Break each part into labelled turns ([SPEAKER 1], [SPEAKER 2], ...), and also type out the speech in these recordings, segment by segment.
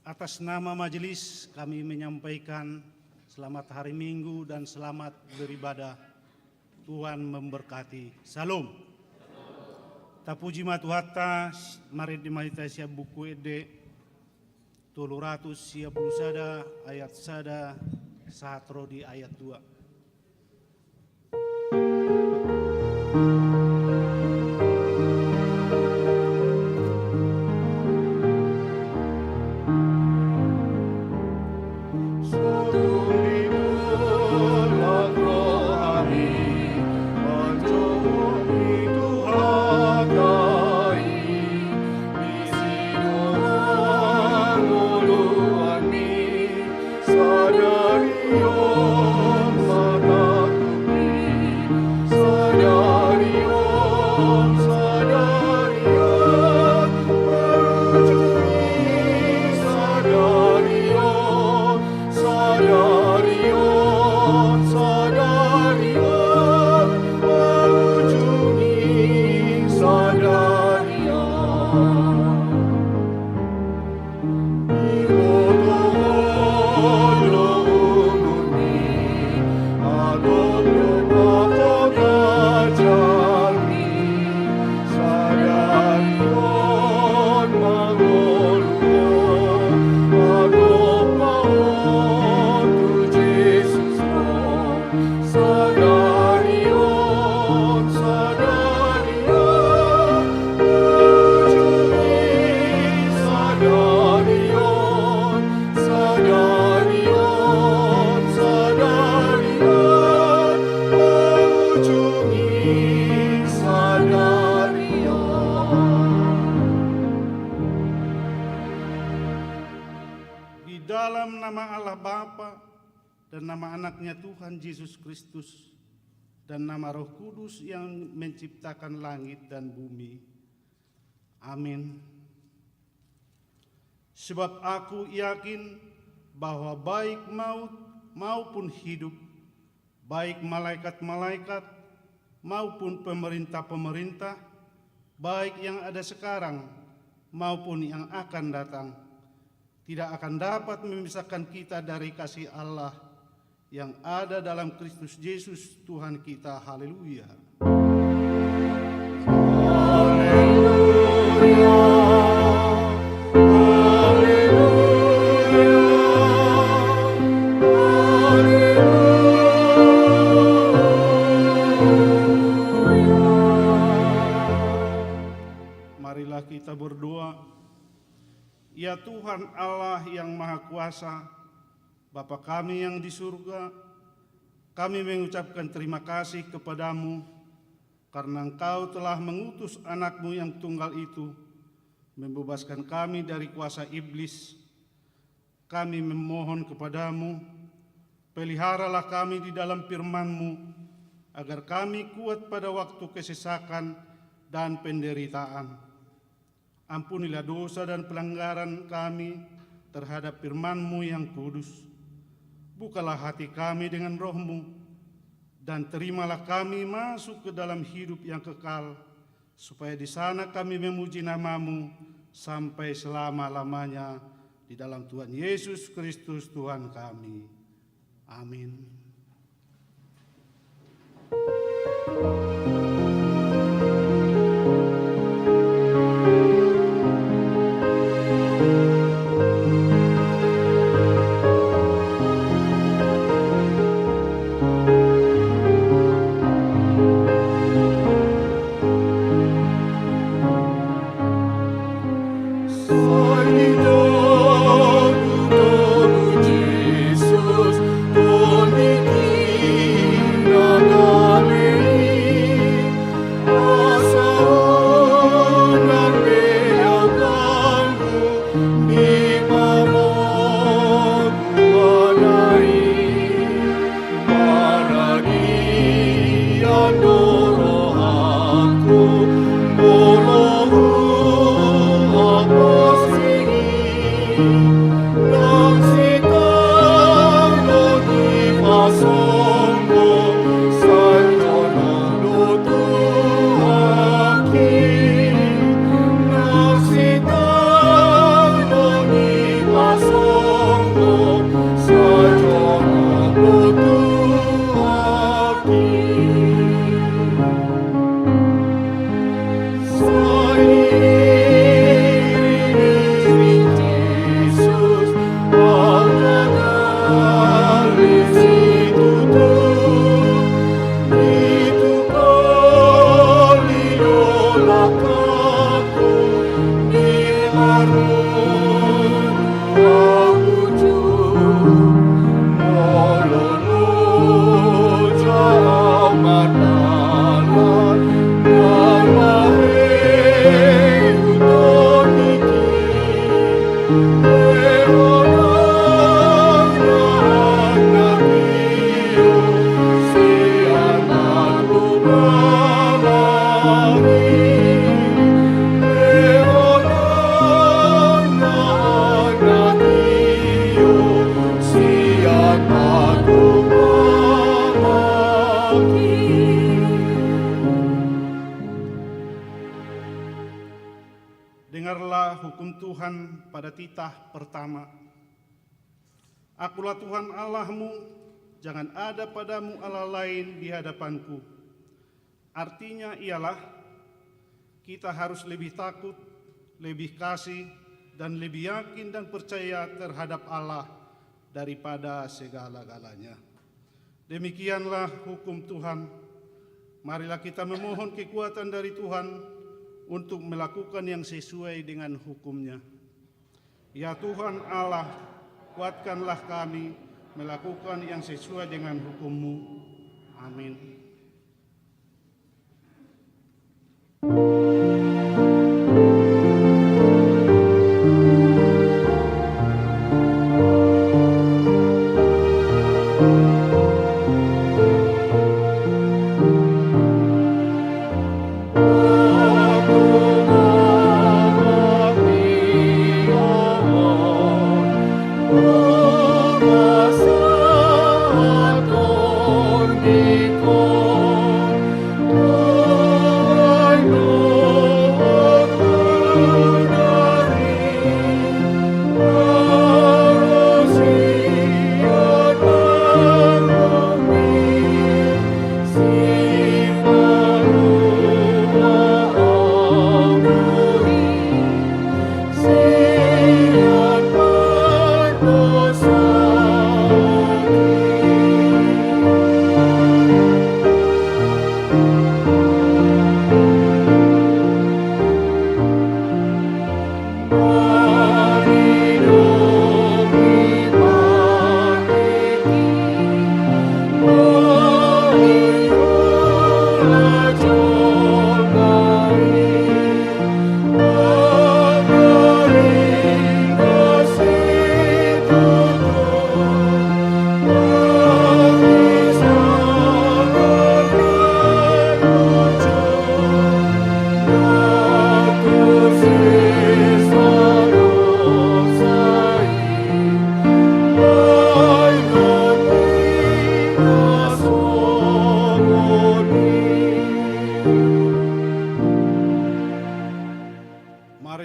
[SPEAKER 1] Atas nama majelis kami menyampaikan selamat hari Minggu dan selamat beribadah. Tuhan memberkati. Salam. Tapuji matuhatta mari dimahita siap buku ede 300 siap bulu sada ayat sada sahatro di ayat 2. Dalam nama Allah Bapa dan nama anaknya Tuhan Yesus Kristus dan nama Roh Kudus yang menciptakan langit dan bumi. Amin. Sebab aku yakin bahwa baik maut maupun hidup, baik malaikat-malaikat maupun pemerintah-pemerintah, baik yang ada sekarang maupun yang akan datang, tidak akan dapat memisahkan kita dari kasih Allah yang ada dalam Kristus Yesus Tuhan kita. Haleluya. Marilah kita berdoa. Ya Tuhan Allah yang Maha Kuasa, Bapa kami yang di surga, kami mengucapkan terima kasih kepadamu karena Engkau telah mengutus anak-Mu yang tunggal itu, membebaskan kami dari kuasa iblis. Kami memohon kepadamu, peliharalah kami di dalam firman-Mu, agar kami kuat pada waktu kesesakan dan penderitaan. Ampunilah dosa dan pelanggaran kami terhadap firman-Mu yang kudus. Bukalah hati kami dengan Roh-Mu, dan terimalah kami masuk ke dalam hidup yang kekal, supaya di sana kami memuji nama-Mu sampai selama-lamanya di dalam Tuhan Yesus Kristus Tuhan kami. Amin.
[SPEAKER 2] Jesus,
[SPEAKER 1] hukum Tuhan pada titah pertama. Akulah Tuhan Allahmu, jangan ada padamu Allah lain di hadapanku. Artinya ialah kita harus lebih takut, lebih kasih, dan lebih yakin dan percaya terhadap Allah daripada segala-galanya. Demikianlah hukum Tuhan. Marilah kita memohon kekuatan dari Tuhan untuk melakukan yang sesuai dengan hukum-Nya. Ya Tuhan Allah, kuatkanlah kami melakukan yang sesuai dengan hukum-Mu. Amin.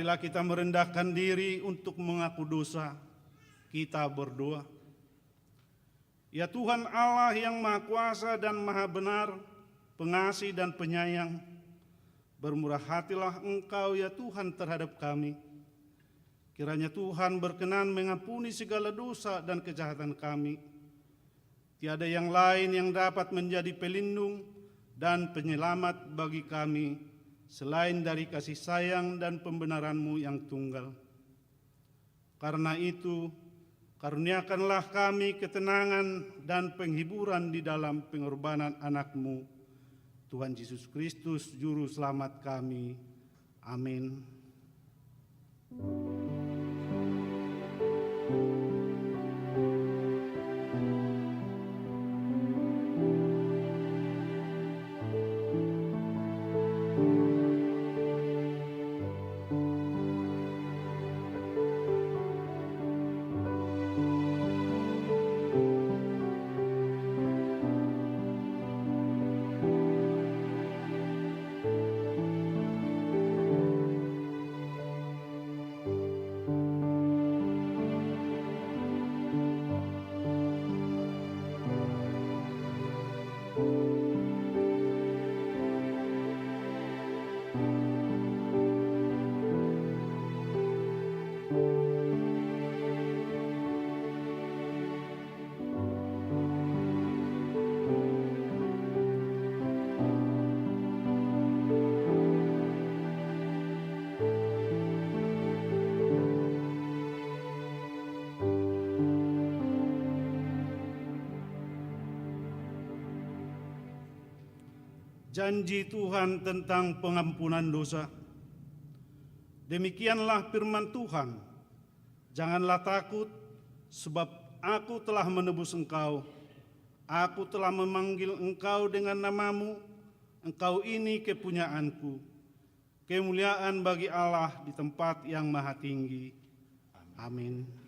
[SPEAKER 1] Marilah kita merendahkan diri untuk mengaku dosa. Kita berdoa. Ya Tuhan Allah yang Maha Kuasa dan Maha Benar, pengasih dan penyayang, bermurah hatilah Engkau ya Tuhan terhadap kami. Kiranya Tuhan berkenan mengampuni segala dosa dan kejahatan kami. Tiada yang lain yang dapat menjadi pelindung dan penyelamat bagi kami selain dari kasih sayang dan pembenaran-Mu yang tunggal. Karena itu, karuniakanlah kami ketenangan dan penghiburan di dalam pengorbanan anak-Mu, Tuhan Yesus Kristus, Juru Selamat kami. Amin. Janji Tuhan tentang pengampunan dosa. Demikianlah firman Tuhan, janganlah takut, sebab aku telah menebus engkau. Aku telah memanggil engkau dengan namamu, engkau ini kepunyaanku. Kemuliaan bagi Allah di tempat yang maha tinggi. Amin.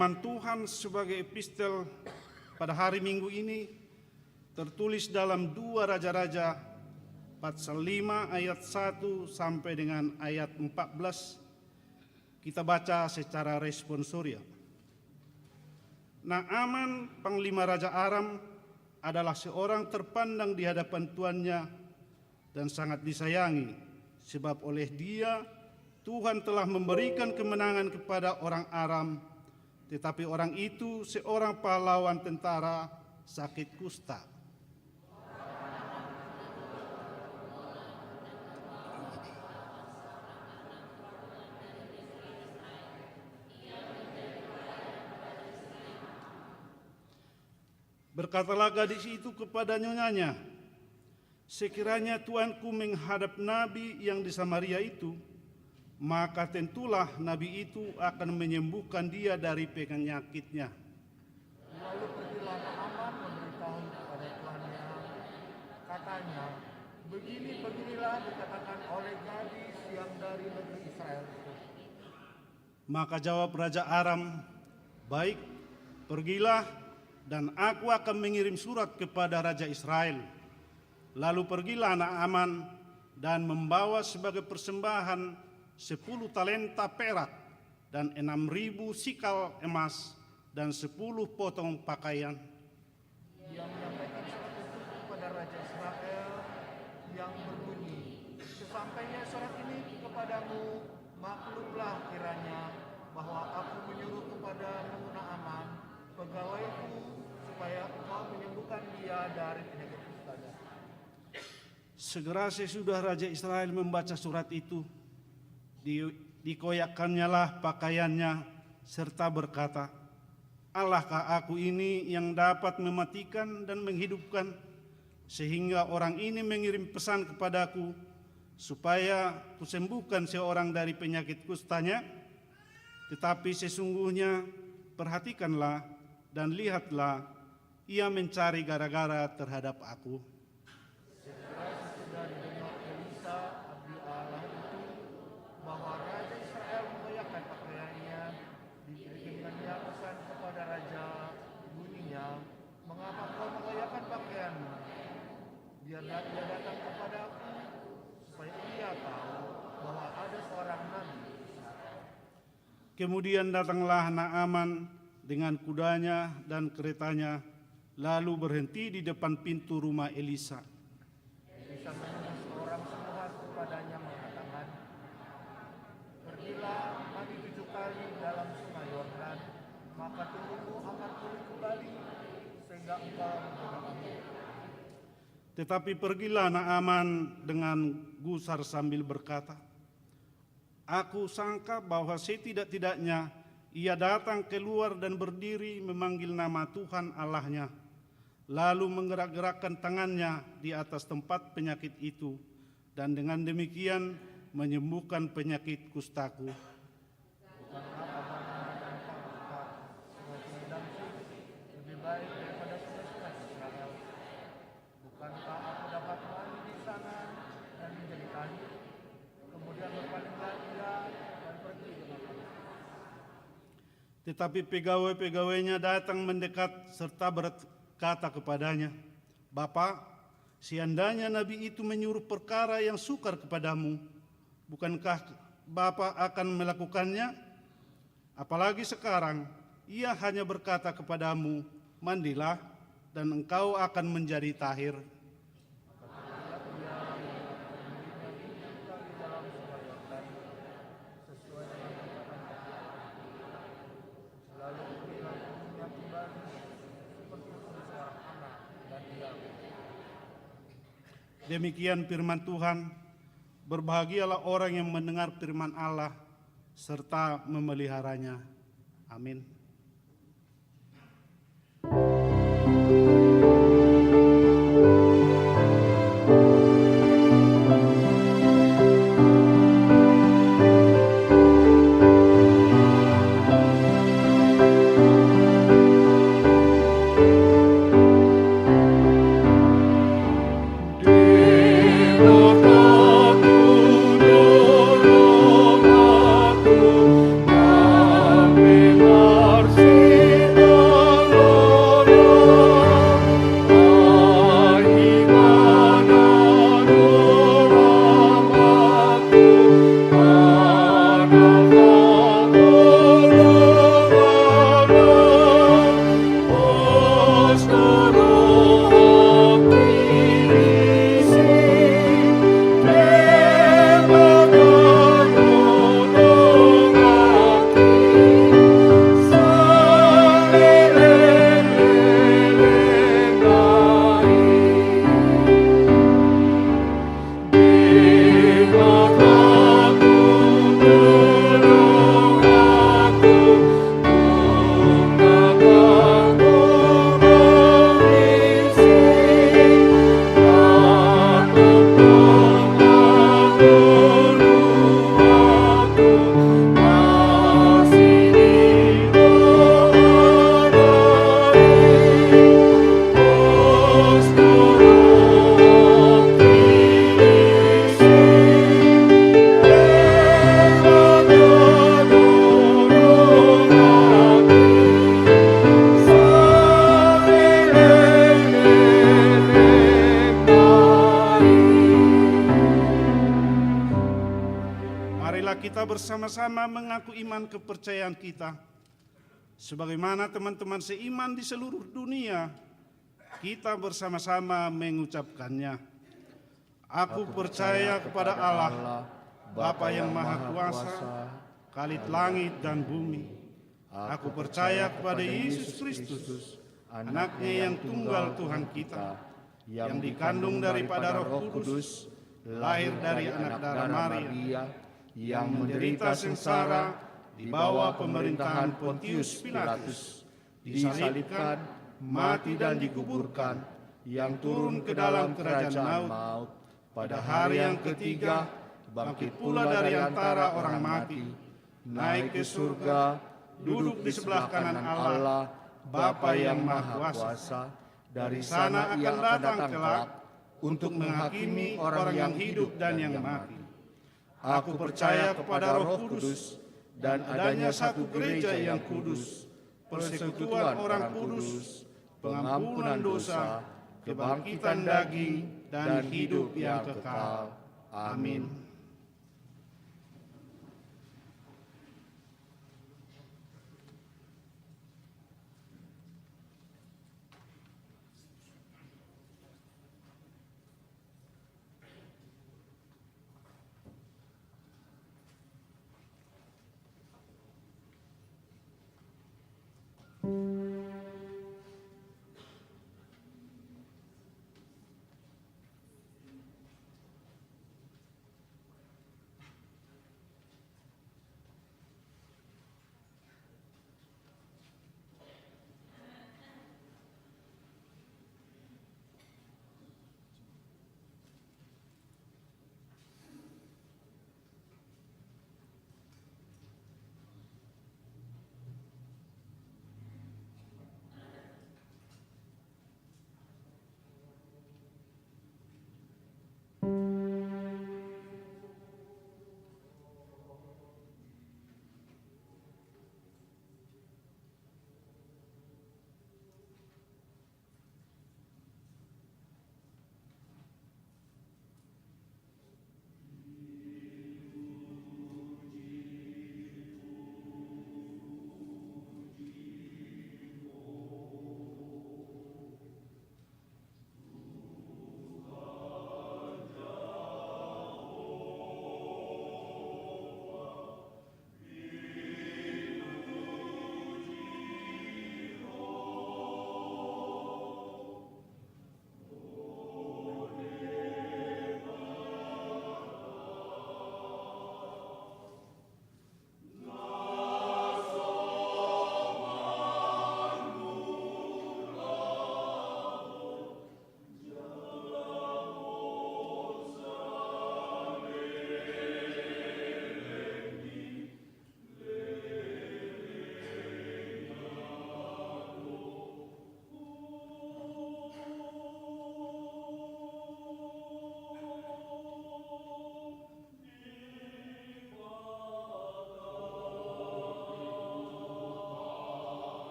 [SPEAKER 1] firman Tuhan sebagai epistel pada hari Minggu ini tertulis dalam 2 Raja-Raja pasal 5 ayat 1 sampai dengan ayat 14. Kita baca secara responsoria. Naaman, panglima Raja Aram, adalah seorang terpandang di hadapan tuannya dan sangat disayangi, sebab oleh dia Tuhan telah memberikan kemenangan kepada orang Aram, tetapi orang itu seorang pahlawan tentara sakit kusta. Berkatalah gadis itu kepada nyonyanya, sekiranya tuanku menghadap nabi yang di Samaria itu, maka tentulah nabi itu akan menyembuhkan dia dari penyakitnya.
[SPEAKER 2] Lalu pergilah Naaman memberitahu kepada tuannya, katanya, beginilah dikatakan oleh gadis yang dari negeri Israel itu.
[SPEAKER 1] Maka jawab Raja Aram, baik, pergilah, dan aku akan mengirim surat kepada Raja Israel. Lalu pergilah Naaman dan membawa sebagai persembahan 10 talenta perak dan 6.000 sikal emas dan 10 potong pakaian.
[SPEAKER 2] Ia menyampaikan surat itu kepada Raja Israel yang berbunyi, sesampainya surat ini kepadamu, maklumlah kiranya bahwa aku menyuruh kepadamu Naaman, pegawaiku, supaya engkau menyembuhkan dia dari penyakit kustanya.
[SPEAKER 1] Segera sesudah Raja Israel membaca surat itu, dikoyakkannya lah pakaiannya serta berkata, Allahkah aku ini yang dapat mematikan dan menghidupkan, sehingga orang ini mengirim pesan kepadaku supaya kusembuhkan seorang dari penyakit kustanya? Tetapi sesungguhnya perhatikanlah dan lihatlah, ia mencari gara-gara terhadap aku.
[SPEAKER 2] Segera sesudah didengar Elisa, abdi Allah itu, bahwa Raja Israel mengoyakkan pakaiannya, dikirimkannya pesan kepada Raja, bunyinya, mengapa kau mengoyakkan pakaianmu? Biarlah ia datang kepada aku, supaya ia tahu bahwa ada seorang nabi.
[SPEAKER 1] Kemudian datanglah Naaman dengan kudanya dan keretanya, lalu berhenti di depan pintu rumah Elisa.
[SPEAKER 2] Elisa menyuruh seorang sembahat kepadanya mengatakan, pergilah mandi 7 kali dalam sungai Yordan, maka tubuhmu akan pulih kembali, sehingga engkau menjadi sembuh.
[SPEAKER 1] Tetapi pergilah Naaman dengan gusar sambil berkata, aku sangka bahwa setidak-tidaknya ia datang keluar dan berdiri memanggil nama Tuhan Allahnya, lalu menggerak-gerakkan tangannya di atas tempat penyakit itu, dan dengan demikian menyembuhkan penyakit kustaku.
[SPEAKER 2] Bukankah abang tanpa buka sungai Damsyik lebih baik daripada sungai-sungai Israel? Bukankah aku dapat mandi di sana dan menjadi tahir? Kemudian berpalinglah ia dan pergi dengan aku.
[SPEAKER 1] Tetapi pegawai-pegawainya datang mendekat serta berkata kepadanya, Bapa, seandainya nabi itu menyuruh perkara yang sukar kepadamu, bukankah Bapa akan melakukannya? Apalagi sekarang ia hanya berkata kepadamu, mandilah dan engkau akan menjadi tahir. Demikian firman Tuhan. Berbahagialah orang yang mendengar firman Allah serta memeliharanya. Amin.
[SPEAKER 3] Ambil
[SPEAKER 1] marilah kita bersama-sama mengaku iman kepercayaan kita. Sebagaimana teman-teman seiman di seluruh dunia, kita bersama-sama mengucapkannya. Aku percaya kepada Allah, Bapa yang Maha Kuasa, Khalid langit dan bumi. Aku percaya kepada Yesus Kristus, Anaknya yang tunggal Tuhan kita, yang dikandung daripada Roh Kudus, lahir dari anak darah Maria, yang menderita sengsara di bawah pemerintahan Pontius Pilatus, disalibkan, mati dan dikuburkan, yang turun ke dalam kerajaan maut, pada hari yang ketiga bangkit pula dari antara orang mati, naik ke surga, duduk di sebelah kanan Allah, Bapa yang Maha Kuasa. Dari sana akan datang kelak untuk menghakimi orang yang hidup dan yang mati. Aku percaya kepada Roh Kudus dan adanya satu gereja yang kudus, persekutuan orang kudus, pengampunan dosa, kebangkitan daging, dan hidup yang kekal. Amin.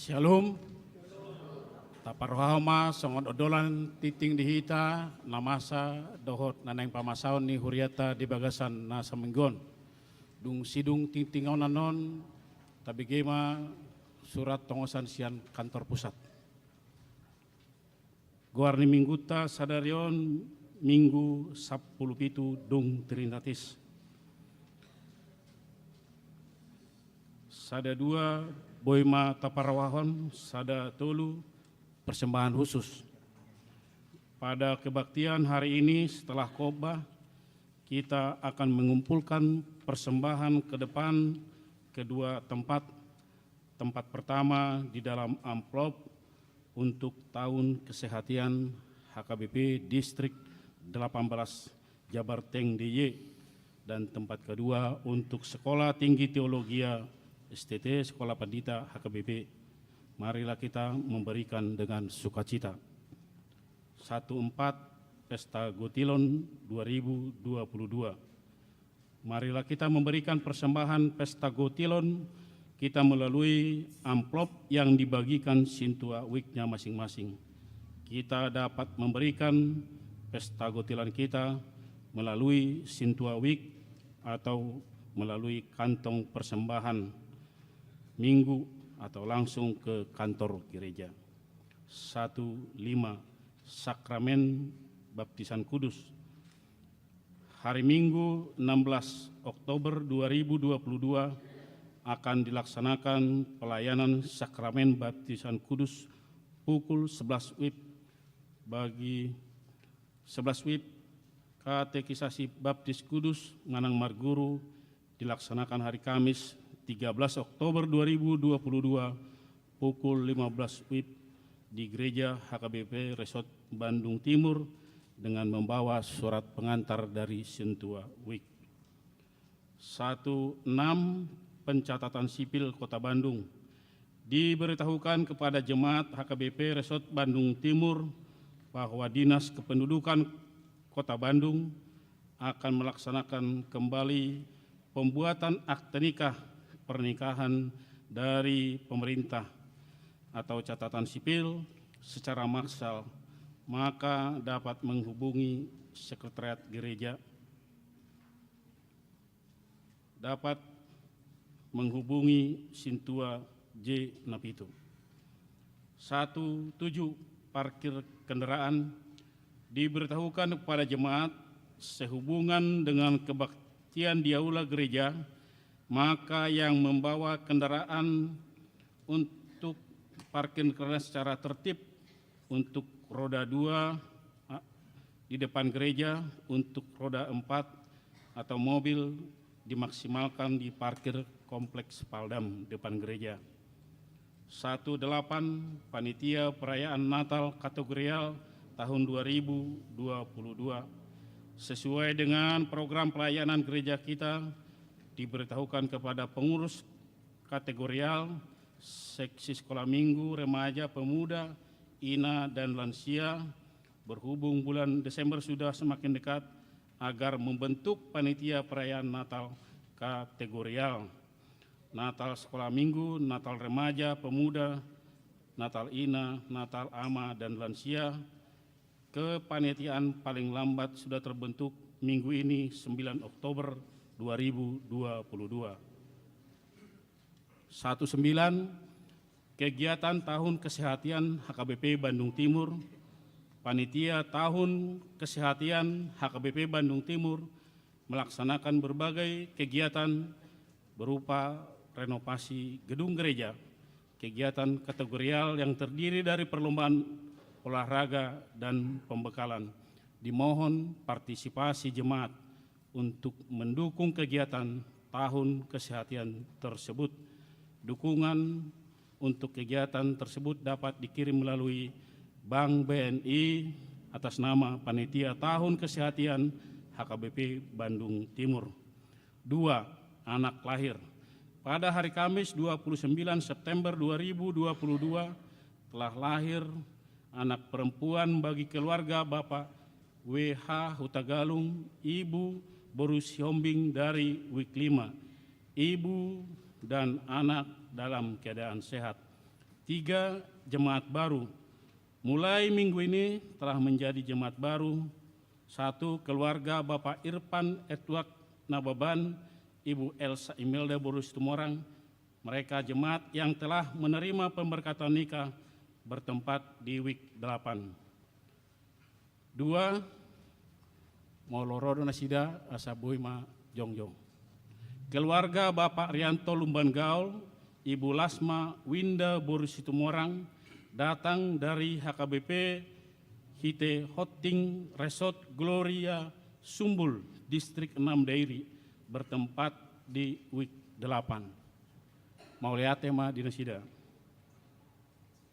[SPEAKER 3] Shalom. Taparohama songon odolan titing dihita namasa dohot naneng pamasaon ni huriata di bagasan na samenggon. Dung sidung titingaw nanon tabigema surat tongosan sian kantor pusat. Guarni mingguta sadarion minggu 17 dung Trinitatis. Sada dua boima taparawahon, sada tolu persembahan khusus. Pada kebaktian hari ini setelah khotbah, kita akan mengumpulkan persembahan ke depan kedua tempat. Tempat pertama di dalam amplop untuk tahun kesehatan HKBP Distrik 18 Jabarteng DIY, dan tempat kedua untuk Sekolah Tinggi Teologia STT Sekolah Pandita HKBP. Marilah kita memberikan dengan sukacita. 14 Pesta Gotilon 2022. Marilah kita memberikan persembahan Pesta Gotilon kita melalui amplop yang dibagikan Sintua Week-nya masing-masing. Kita dapat memberikan Pesta Gotilon kita melalui Sintua Week atau melalui kantong persembahan minggu atau langsung ke kantor gereja. 15 Sakramen Baptisan Kudus. Hari Minggu 16 Oktober 2022 akan dilaksanakan pelayanan Sakramen Baptisan Kudus pukul 11 WIB. Bagi 11 WIB, katekisasi Baptis Kudus Nganang Marguru dilaksanakan hari Kamis 13 Oktober 2022 pukul 15 WIB di Gereja HKBP Resort Bandung Timur dengan membawa surat pengantar dari Sintua Week. 16 Pencatatan Sipil Kota Bandung. Diberitahukan kepada jemaat HKBP Resort Bandung Timur bahwa Dinas Kependudukan Kota Bandung akan melaksanakan kembali pembuatan akte nikah pernikahan dari pemerintah atau catatan sipil secara massal, maka dapat menghubungi sekretariat gereja, dapat menghubungi Sintua J. Napito. 17 Parkir kendaraan. Diberitahukan kepada jemaat sehubungan dengan kebaktian di aula gereja, maka yang membawa kendaraan untuk parkir kendaraan secara tertib untuk roda 2 di depan gereja, untuk roda 4 atau mobil dimaksimalkan di parkir kompleks Paldam depan gereja. 18 Panitia Perayaan Natal Kategorial tahun 2022. Sesuai dengan program pelayanan gereja kita, diberitahukan kepada pengurus kategorial, seksi sekolah minggu, remaja, pemuda, ina, dan lansia, berhubung bulan Desember sudah semakin dekat, agar membentuk panitia perayaan Natal kategorial. Natal sekolah minggu, Natal remaja, pemuda, Natal ina, Natal ama, dan lansia. Kepanitiaan paling lambat sudah terbentuk minggu ini 9 Oktober 2022. 19 Kegiatan Tahun Kesehatan HKBP Bandung Timur. Panitia Tahun Kesehatan HKBP Bandung Timur melaksanakan berbagai kegiatan berupa renovasi gedung gereja, kegiatan kategorial yang terdiri dari perlombaan olahraga dan pembekalan. Dimohon partisipasi jemaat untuk mendukung kegiatan tahun kesehatan tersebut. Dukungan untuk kegiatan tersebut dapat dikirim melalui Bank BNI atas nama Panitia Tahun Kesehatan HKBP Bandung Timur. 2. Anak lahir. Pada hari Kamis 29 September 2022 telah lahir anak perempuan bagi keluarga Bapak W.H. Hutagalung, Ibu Borus Hiombing dari Week 5. Ibu dan anak dalam keadaan sehat. 3. Jemaat baru. Mulai minggu ini telah menjadi jemaat baru. 1. Keluarga Bapak Irfan Edward Nababan, Ibu Elsa Imelda Boru Situmorang. Mereka jemaat yang telah menerima pemberkatan nikah bertempat di WIK 8. 2. Molorodo Nasida Asabuima Jongjong. Keluarga Bapak Rianto Lumban Gaul, Ibu Lasma Winda Boru Situmorang datang dari HKBP Hite Hoting Resort Gloria Sumbul, Distrik 6 Dairi, bertempat di WIK 8. Mauliate Ma Dinasida.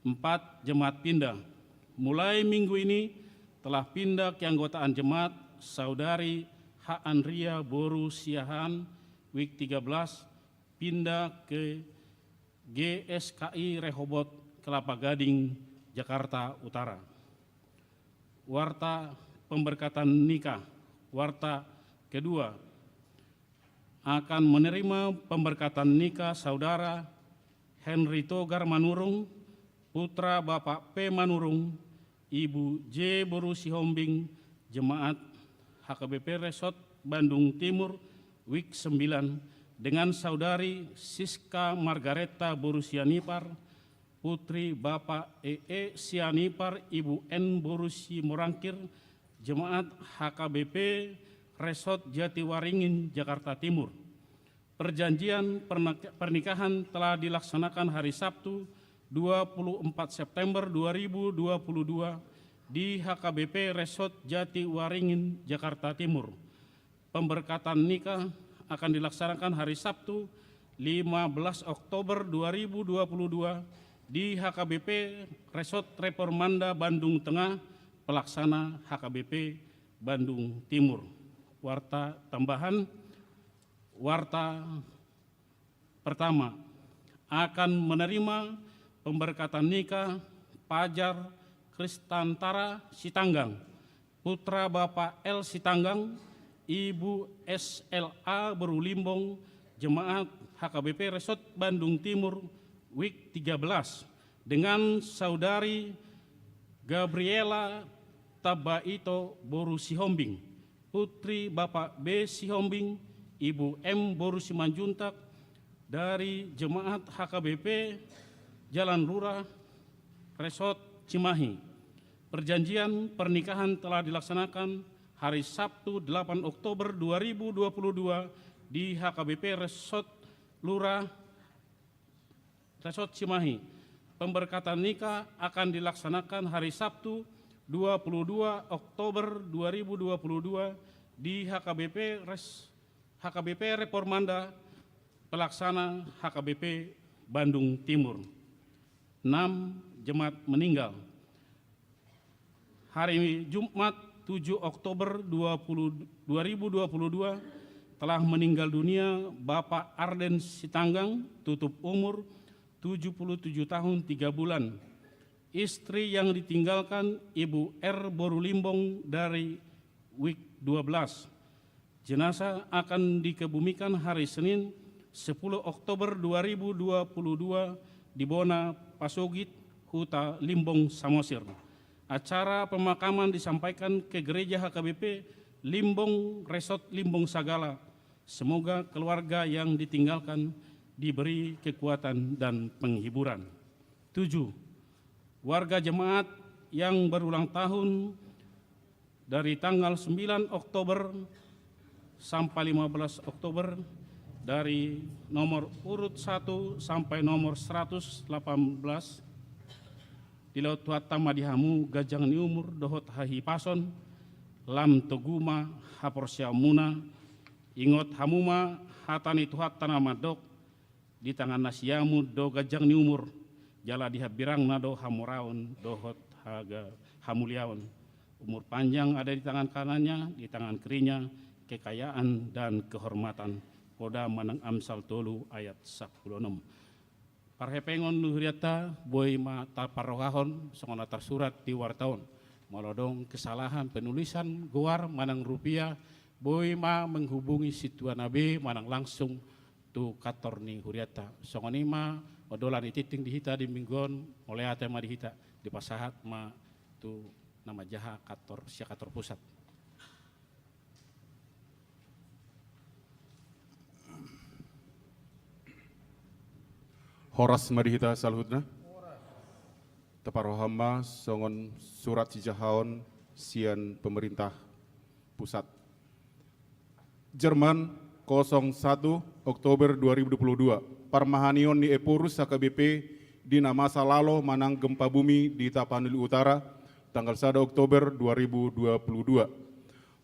[SPEAKER 3] 4. Jemaat pindah. Mulai minggu ini telah pindah keanggotaan jemaat Saudari H. Andria Boru Siahan, WIK 13, pindah ke GSKI Rehobot Kelapa Gading, Jakarta Utara. Warta pemberkatan nikah. Warta kedua, akan menerima pemberkatan nikah Saudara Henry Togar Manurung, putra Bapak P. Manurung, Ibu J. Boru Sihombing, Jemaat HKBP Resort Bandung Timur, WIK 9, dengan Saudari Siska Margareta Boru Sianipar, putri Bapak E.E. Sianipar, Ibu N. Boru Simorangkir, Jemaat HKBP Resort Jatiwaringin, Jakarta Timur. Perjanjian pernikahan telah dilaksanakan hari Sabtu 24 September 2022 di HKBP Resort Jatiwaringin, Jakarta Timur. Pemberkatan nikah akan dilaksanakan hari Sabtu 15 Oktober 2022 di HKBP Resort Reformanda Bandung Tengah, pelaksana HKBP Bandung Timur. Warta tambahan. Warta pertama, akan menerima pemberkatan nikah Pajar Kristantara Sitanggang, putra Bapak L. Sitanggang, Ibu SLA Berulimbong, Jemaat HKBP Resort Bandung Timur, WIK 13, dengan Saudari Gabriela Tabaito Boru Sihombing, putri Bapak B. Sihombing, Ibu M. Boru Simanjuntak, dari Jemaat HKBP Jalan Lurah Resort Cimahi. Perjanjian pernikahan telah dilaksanakan hari Sabtu 8 Oktober 2022 di HKBP Resort Lurah Resort Cimahi. Pemberkatan nikah akan dilaksanakan hari Sabtu 22 Oktober 2022 di HKBP Reformanda, pelaksana HKBP Bandung Timur. 6. Jemaat meninggal. Hari Jumat 7 Oktober 2022 telah meninggal dunia Bapak Arden Sitanggang, tutup umur 77 tahun 3 bulan. Istri yang ditinggalkan Ibu R. Borulimbong dari WIK 12. Jenazah akan dikebumikan hari Senin 10 Oktober 2022 di Bona Pasogit, Huta Limbong, Samosir. Acara pemakaman disampaikan ke Gereja HKBP Limbong Resort Limbong Sagala. Semoga keluarga yang ditinggalkan diberi kekuatan dan penghiburan. 7. Warga jemaat yang berulang tahun dari tanggal 9 Oktober sampai 15 Oktober, dari nomor urut 1 sampai nomor 118, di Laut Tuata Madihamu Gajang Ni Umur Dohot Hahi Pason Lam Toguma Haporsia Muna Ingot Hamuma Hatani Tuhat Tanah Madok di tangan Nasiamu Do Gajang Ni Umur Jala Dihabirang Nado Hamuraun Dohot Haga Hamuliaun. Umur panjang ada di tangan kanannya, di tangan kirinya kekayaan dan kehormatan. Koda Manang Amsal Tolu ayat 16. Parhepengon luhuriata boy ma taparrohahon songona tersurat di wartawan. Malodong kesalahan penulisan goar manang rupiah boy ma menghubungi situan nabi manang langsung tu kator ni huriata. Songonima odolan ititing dihita di minggon oleh atema dihita di pasahat ma tu nama jaha kantor pusat.
[SPEAKER 4] Horas madihita salhutna. Taparohama songon surat sijahaon sian pemerintah pusat. Jerman 01 Oktober 2022. Parmahanion ni Epurus HKBP dina masa lalo manang gempa bumi di Tapanuli Utara tanggal 1 Oktober 2022.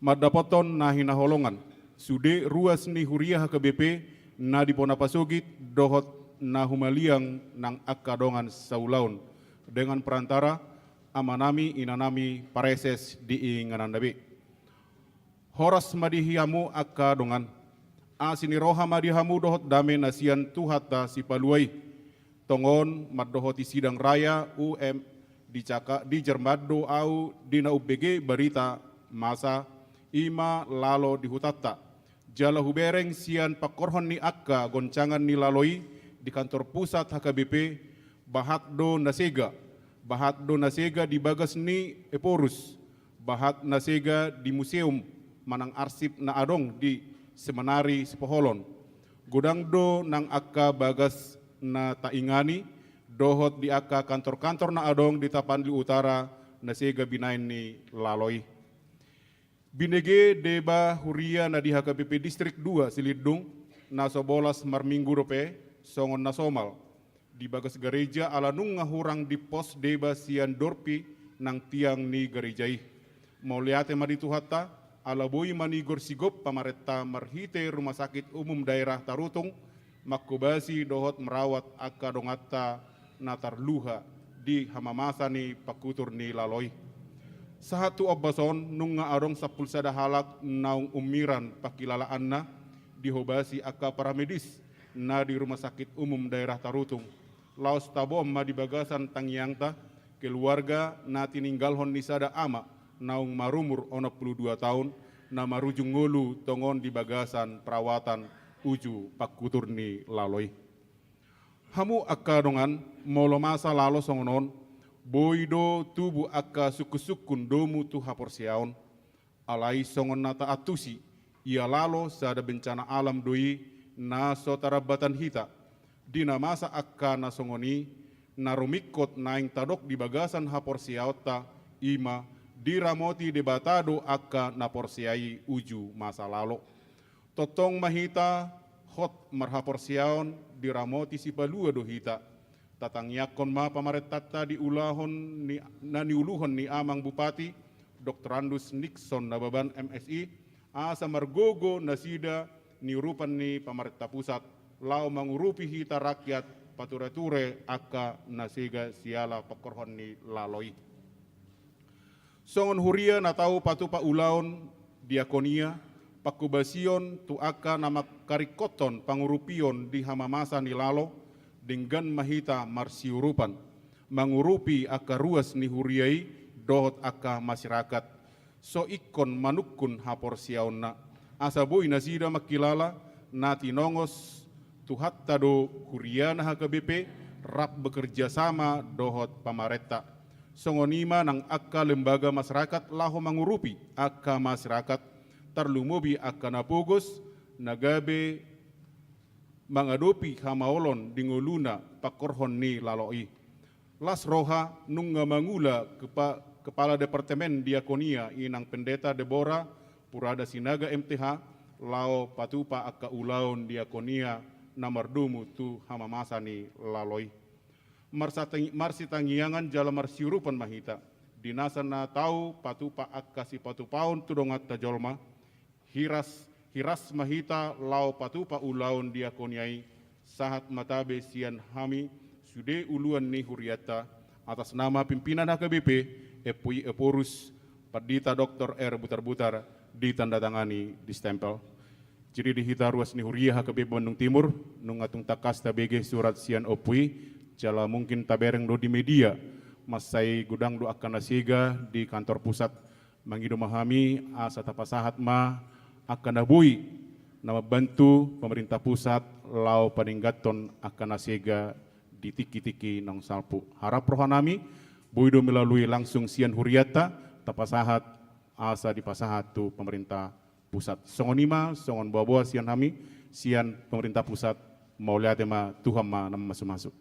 [SPEAKER 4] Madapoton nahina holongan. Sude ruas ni Huria HKBP na di Ponapasugit dohot na humaliang nang akadongan saulaun dengan perantara amanami inanami pareses di inganandabi. Horas madihiamu akadongan asini roha madihamu dohot dame nasian tuhata si paluai tongon maddohoti sidang raya di Jermado au dina UBG berita masa ima lalo dihutatta jala hubereng sian pakorhon ni akka goncangan ni laloi di kantor pusat HKBP Bahatdo Nasega di bagas ni Eporus, Bahat Nasega di museum manang arsip na adong di Semenari Sepoholon, Godangdo nang akka bagas na taingani, dohot di akka kantor-kantor na adong di Tapanuli Utara Nasega binain ni laloi. Binege deba huria na di HKBP Distrik 2 Silidung, nasobolas marminggu rope, songon nasomal di bagas gereja ala nung ngahurang di pos deba sian dorpi nang tiang ni gerejai. Mauliate madituhata ala boy manigor sigop pamaretta marhite rumah sakit umum daerah Tarutung makubasi dohot merawat akka dongata natar luha di hamamasa ni pakutur ni laloi. Sahatu obbason nung ngaarong sapulsada halak naung umiran pakilalaan na dihobasi akka paramedis na di rumah sakit umum daerah Tarutung. Laos tabom ma di bagasan tangyangta keluarga na tininggalhon ni sada ama naung marumur 62 tahun na marujung ngolu tongon di bagasan perawatan uju pakutur ni laloi. Hamu akka dongan molo masa lalo songonon boido tubu akka suku-sukun domu tu haporsiaon alai songon nata atusi ia lalo sada bencana alam doi na sotarabatan hita dina masa akka nasongoni narumikot naing tadok di bagasan haporsiauta ima diramoti debatado akka naporsiai uju masa lalo totong mahita hot marhaporsiaon diramoti si palua do hita tatangyakon ma pamaretata di ulahon ni naniuluhon ni amang bupati Dr. Andus Nixon nababan MSI asa margogo nasida niurupan ni pamarentah pusat lau mangurupi hita rakyat pature-ture akka nasiga siala pakorhon ni laloi. Songon huria na tau patupa ulaon diakonia pakubasion tu akka nama karikoton pangurupion di hamamasa ni lalo dengan mahita marsiurupan mangurupi akka ruas ni huriai dohot akka masyarakat so ikon manukun haporsiaonna asa boy nasida makilala nati nongos tuhatta do huriana HKBP rap bekerja sama dohot pamaretta songonima nang akka lembaga masyarakat laho mangurupi akka masyarakat tarlumubi akka napugos nagabe mangadopi hamaolon dingoluna pakorhon ni laloi las roha nunga mangula kepala departemen diakonia inang pendeta Deborah Purada Sinaga MTH lao patupa akka ulaon diakonia namardumu tu hamamasa ni laloi marsi tanggiangan jala marsiurupan mahita dinasan na tau patupa akka si patupaon tudongat tajolma hiras mahita lao patupa ulaon diakoniai sahat matabe sian hami sude uluan ni huriata atas nama pimpinan HKBP Epui Eporus Padita Dr. R. Butar-Butar ditandatangani di stempel. Jadi dihita ruas ni Huria HKBP Bandung Timur nungatung takas tabege surat sian opui jala mungkin tabereng do di media masai gudang do akan nasiga di kantor pusat mangido mahami asa tapasahat ma akan nabui nama bantu pemerintah pusat lau paninggaton akan nasiga di tiki-tiki nang salpu. Harap rohanami, boido melalui langsung sian huriata, tapasahat asa di pasahat tu pemerintah pusat. Songonima, songon bawa sian kami, sian pemerintah pusat, mau lihat tema Tuhan ma nama masuk-masuk.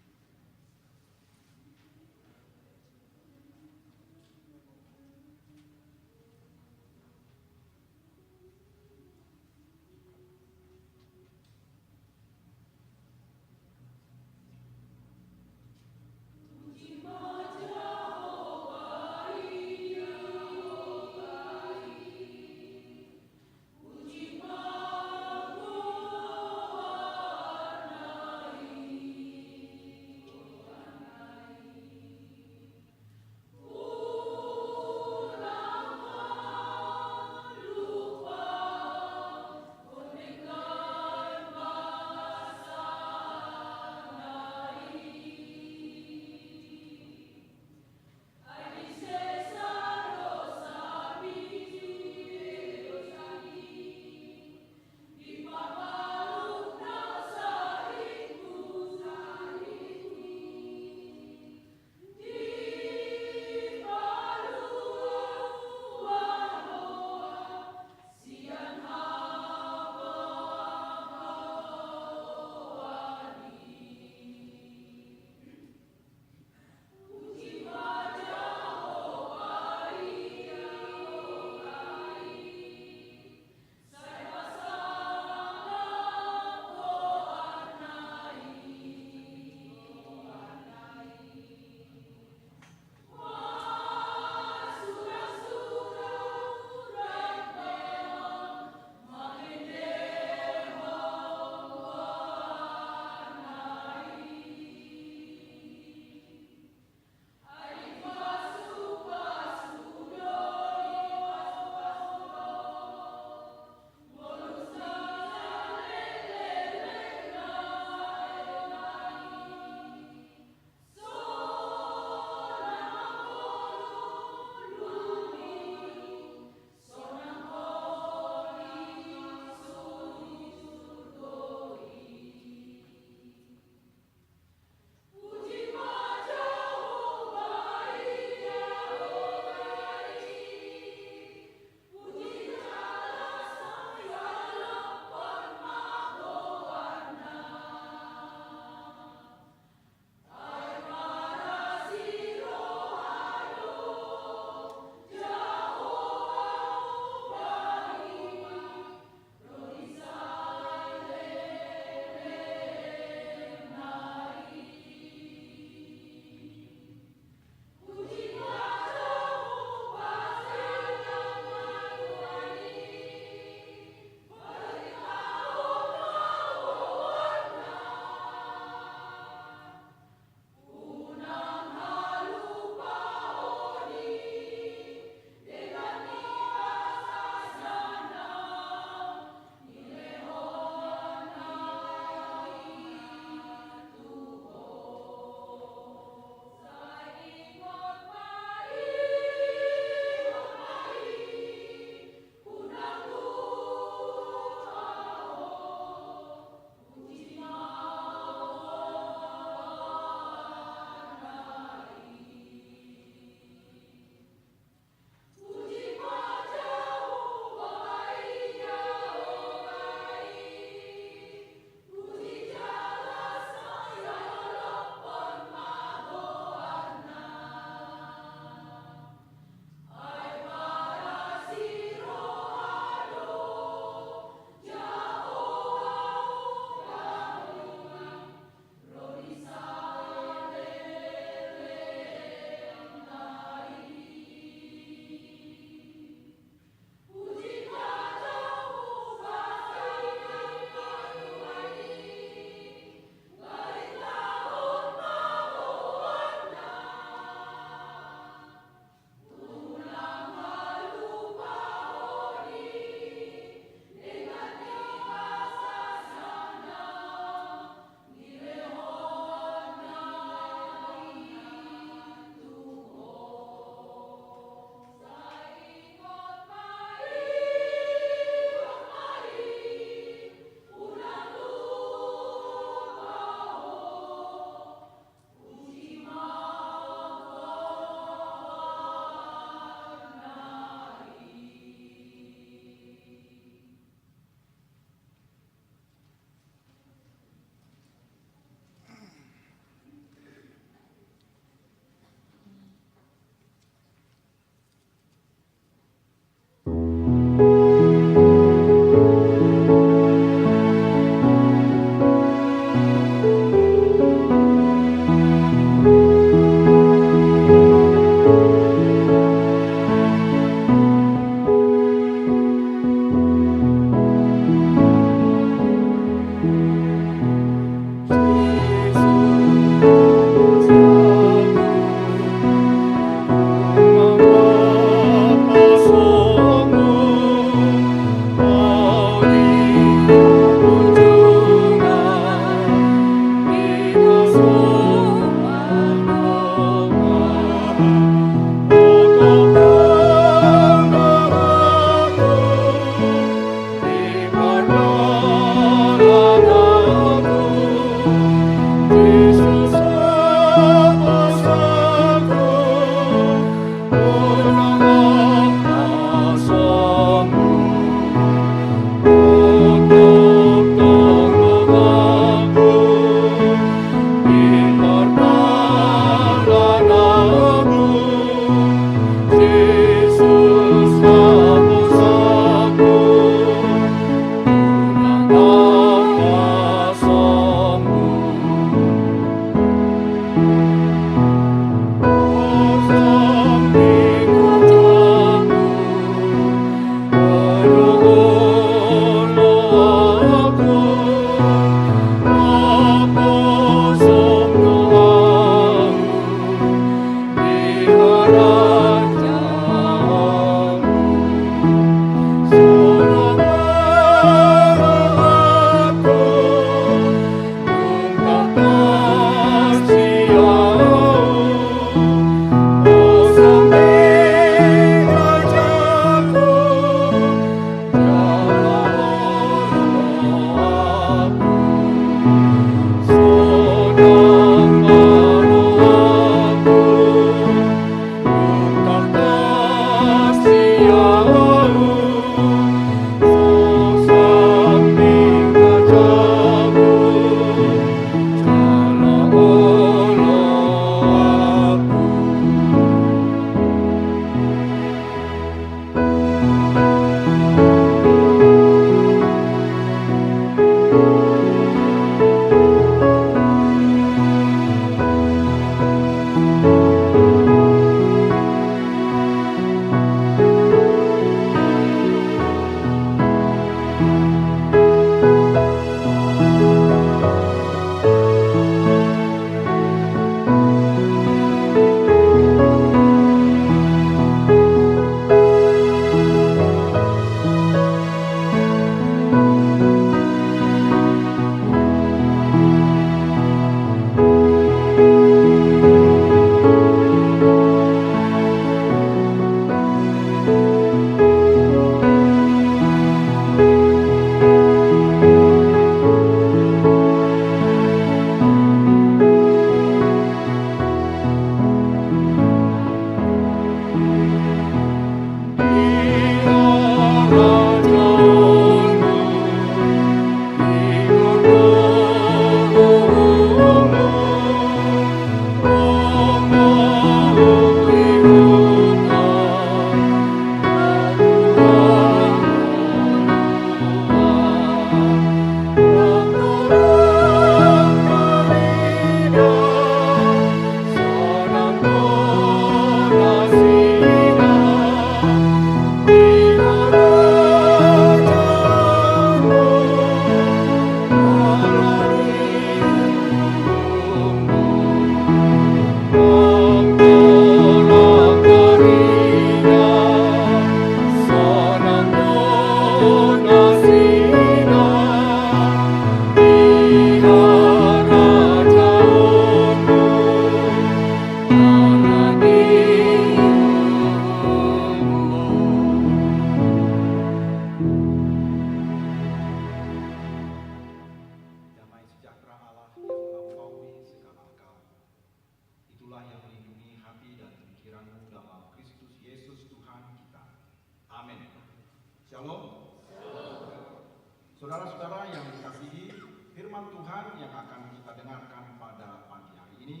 [SPEAKER 5] Saudara-saudara yang dikasihi, firman Tuhan yang akan kita dengarkan pada pagi hari ini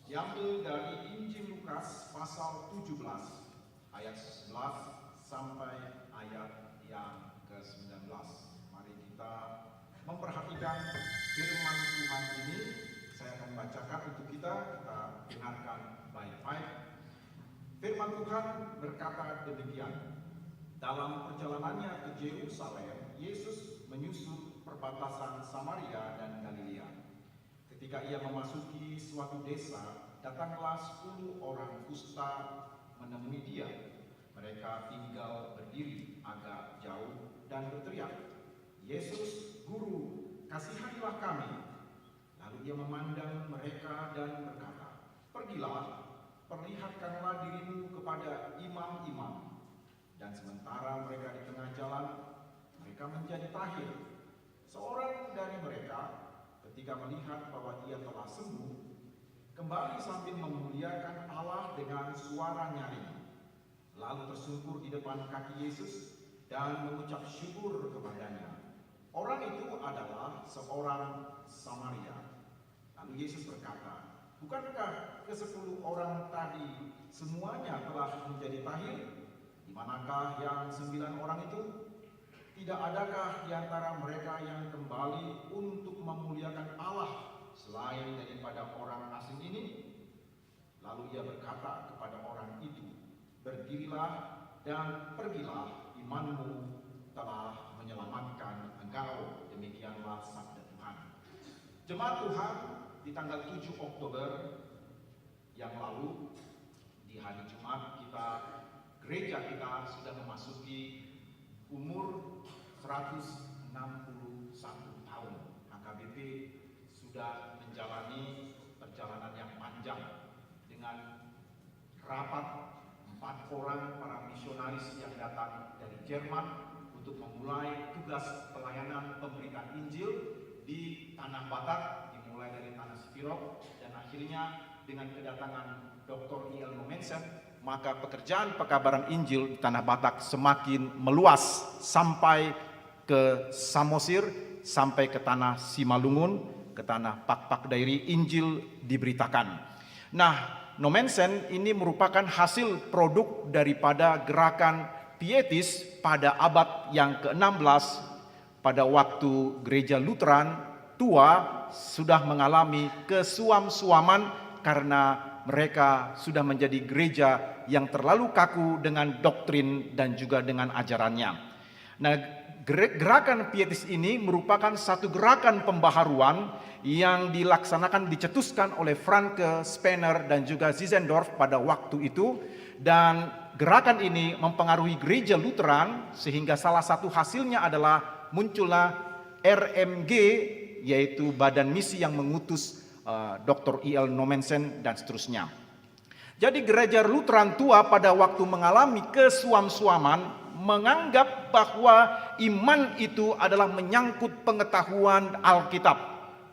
[SPEAKER 5] diambil dari Injil Lukas pasal 17 ayat 11 sampai ayat yang ke-19. Mari kita memperhatikan firman Tuhan ini. Saya akan bacakan untuk kita dengarkan baik-baik. Firman Tuhan berkata demikian. Dalam perjalanannya ke Yerusalem, Yesus menyusur perbatasan Samaria dan Galilea. Ketika ia memasuki suatu desa, datanglah 10 orang kusta menemui dia. Mereka tinggal berdiri agak jauh dan berteriak, "Yesus, Guru, kasihanilah kami." Lalu ia memandang mereka dan berkata, "Pergilah, perlihatkanlah dirimu kepada imam-imam." Dan sementara mereka di tengah jalan, mereka menjadi tahir. Seorang dari mereka, ketika melihat bahwa ia telah sembuh, kembali sambil memuliakan Allah dengan suara nyaring. Lalu tersungkur di depan kaki Yesus dan mengucap syukur kepadanya. Orang itu adalah seorang Samaria. Lalu Yesus berkata, "Bukankah ke-10 orang tadi semuanya telah menjadi tahir? Di manakah yang 9 orang itu? Tidak adakah di antara mereka yang kembali untuk memuliakan Allah selain daripada orang asing ini?" Lalu ia berkata kepada orang itu, "Berdirilah dan pergilah, imanmu telah menyelamatkan engkau." Demikianlah sabda Tuhan. Jemaat Tuhan, di tanggal 7 Oktober yang lalu, di hari Jumat, gereja kita sudah memasuki umur 161 tahun. HKBP sudah menjalani perjalanan yang panjang dengan rapat 4 orang para misionaris yang datang dari Jerman untuk memulai tugas pelayanan pemberitaan Injil di Tanah Batak, dimulai dari Tanah Spirok, dan akhirnya dengan kedatangan Dr. I.L. Momensen, maka pekerjaan pekabaran Injil di Tanah Batak semakin meluas sampai ke Samosir, sampai ke Tanah Simalungun, ke Tanah Pak-Pak Dairi. Injil diberitakan. Nah, Nomensen ini merupakan hasil produk daripada gerakan pietis pada abad yang ke-16, pada waktu gereja Lutheran tua sudah mengalami kesuam-suaman karena mereka sudah menjadi gereja yang terlalu kaku dengan doktrin dan juga dengan ajarannya. Nah, gerakan pietis ini merupakan satu gerakan pembaharuan yang dicetuskan oleh Franke, Spener, dan juga Zinzendorf pada waktu itu. Dan gerakan ini mempengaruhi gereja Lutheran sehingga salah satu hasilnya adalah muncullah RMG, yaitu badan misi yang mengutus Dr. I.L. Nomensen dan seterusnya. Jadi gereja Lutheran tua pada waktu mengalami kesuam-suaman menganggap bahwa iman itu adalah menyangkut pengetahuan Alkitab.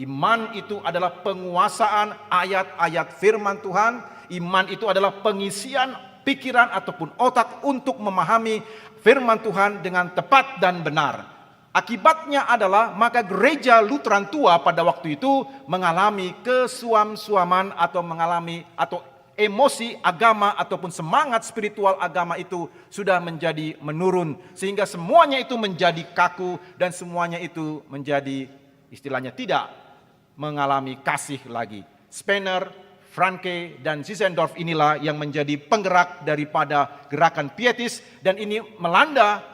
[SPEAKER 5] Iman itu adalah penguasaan ayat-ayat firman Tuhan. Iman itu adalah pengisian pikiran ataupun otak untuk memahami firman Tuhan dengan tepat dan benar. Akibatnya adalah maka gereja Lutheran tua pada waktu itu mengalami kesuam-suaman atau emosi agama ataupun semangat spiritual agama itu sudah menjadi menurun. Sehingga semuanya itu menjadi kaku dan semuanya itu menjadi istilahnya tidak mengalami kasih lagi. Spener, Franke, dan Zinzendorf inilah yang menjadi penggerak daripada gerakan pietis. Dan ini melanda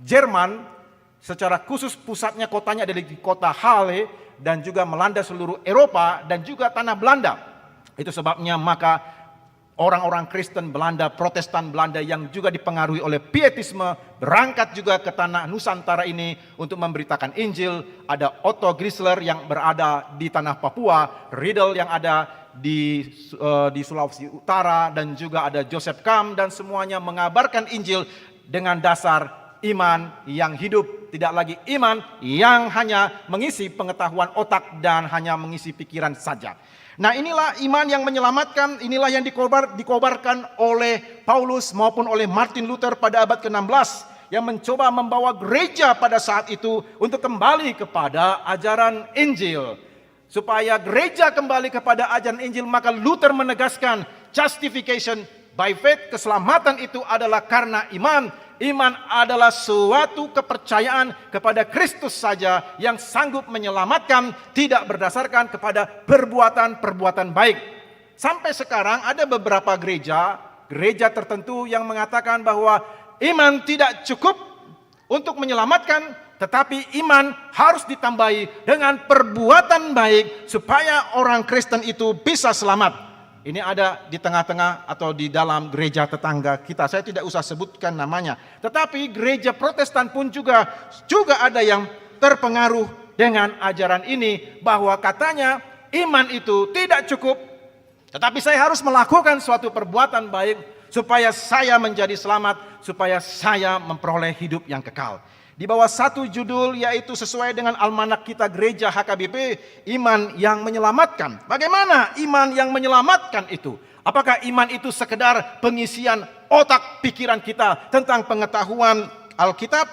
[SPEAKER 5] Jerman. Secara khusus pusatnya kotanya ada di kota Halle dan juga melanda seluruh Eropa dan juga tanah Belanda. Itu sebabnya maka orang-orang Kristen Belanda, Protestan Belanda yang juga dipengaruhi oleh pietisme berangkat juga ke tanah Nusantara ini untuk memberitakan Injil. Ada Otto Grisler yang berada di tanah Papua, Riedel yang ada di Sulawesi Utara, dan juga ada Joseph Kam, dan semuanya mengabarkan Injil dengan dasar iman yang hidup, tidak lagi iman yang hanya mengisi pengetahuan otak dan hanya mengisi pikiran saja. Nah, inilah iman yang menyelamatkan, inilah yang dikobarkan oleh Paulus maupun oleh Martin Luther pada abad ke-16, yang mencoba membawa gereja pada saat itu untuk kembali kepada ajaran Injil. Supaya gereja kembali kepada ajaran Injil, maka Luther menegaskan justification by faith, keselamatan itu adalah karena iman. Iman adalah suatu kepercayaan kepada Kristus saja yang sanggup menyelamatkan, tidak berdasarkan kepada perbuatan-perbuatan baik. Sampai sekarang ada beberapa gereja tertentu yang mengatakan bahwa iman tidak cukup untuk menyelamatkan, tetapi iman harus ditambahi dengan perbuatan baik supaya orang Kristen itu bisa selamat. Ini ada di tengah-tengah atau di dalam gereja tetangga kita. Saya tidak usah sebutkan namanya. Tetapi gereja Protestan pun juga ada yang terpengaruh dengan ajaran ini, bahwa katanya iman itu tidak cukup, tetapi saya harus melakukan suatu perbuatan baik supaya saya menjadi selamat, supaya saya memperoleh hidup yang kekal. Di bawah satu judul, yaitu sesuai dengan almanak kita gereja HKBP, iman yang menyelamatkan. Bagaimana iman yang menyelamatkan itu? Apakah iman itu sekedar pengisian otak pikiran kita tentang pengetahuan Alkitab?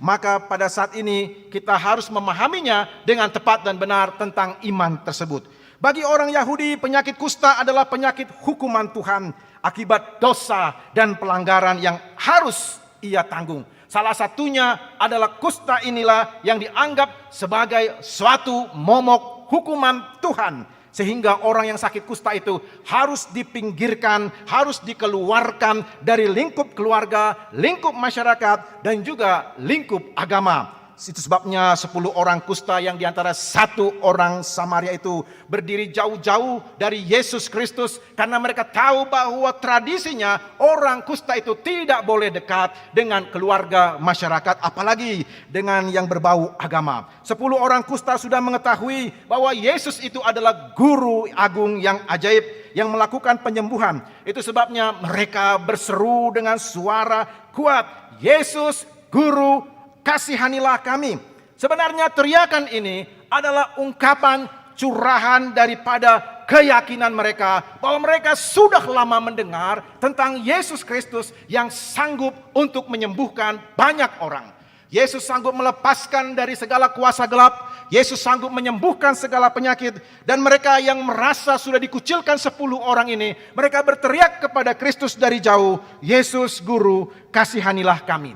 [SPEAKER 5] Maka pada saat ini kita harus memahaminya dengan tepat dan benar tentang iman tersebut. Bagi orang Yahudi, penyakit kusta adalah penyakit hukuman Tuhan akibat dosa dan pelanggaran yang harus ia tanggung. Salah satunya adalah kusta inilah yang dianggap sebagai suatu momok hukuman Tuhan. Sehingga orang yang sakit kusta itu harus dipinggirkan, harus dikeluarkan dari lingkup keluarga, lingkup masyarakat, dan juga lingkup agama. Itu sebabnya 10 orang kusta yang diantara 1 orang Samaria itu berdiri jauh-jauh dari Yesus Kristus, karena mereka tahu bahwa tradisinya orang kusta itu tidak boleh dekat dengan keluarga masyarakat, apalagi dengan yang berbau agama. 10 orang kusta sudah mengetahui bahwa Yesus itu adalah guru agung yang ajaib yang melakukan penyembuhan. Itu sebabnya mereka berseru dengan suara kuat, "Yesus, Guru, kasihanilah kami." Sebenarnya teriakan ini adalah ungkapan curahan daripada keyakinan mereka bahwa mereka sudah lama mendengar tentang Yesus Kristus yang sanggup untuk menyembuhkan banyak orang. Yesus sanggup melepaskan dari segala kuasa gelap. Yesus sanggup menyembuhkan segala penyakit. Dan mereka yang merasa sudah dikucilkan 10 orang ini, mereka berteriak kepada Kristus dari jauh, "Yesus, Guru, kasihanilah kami."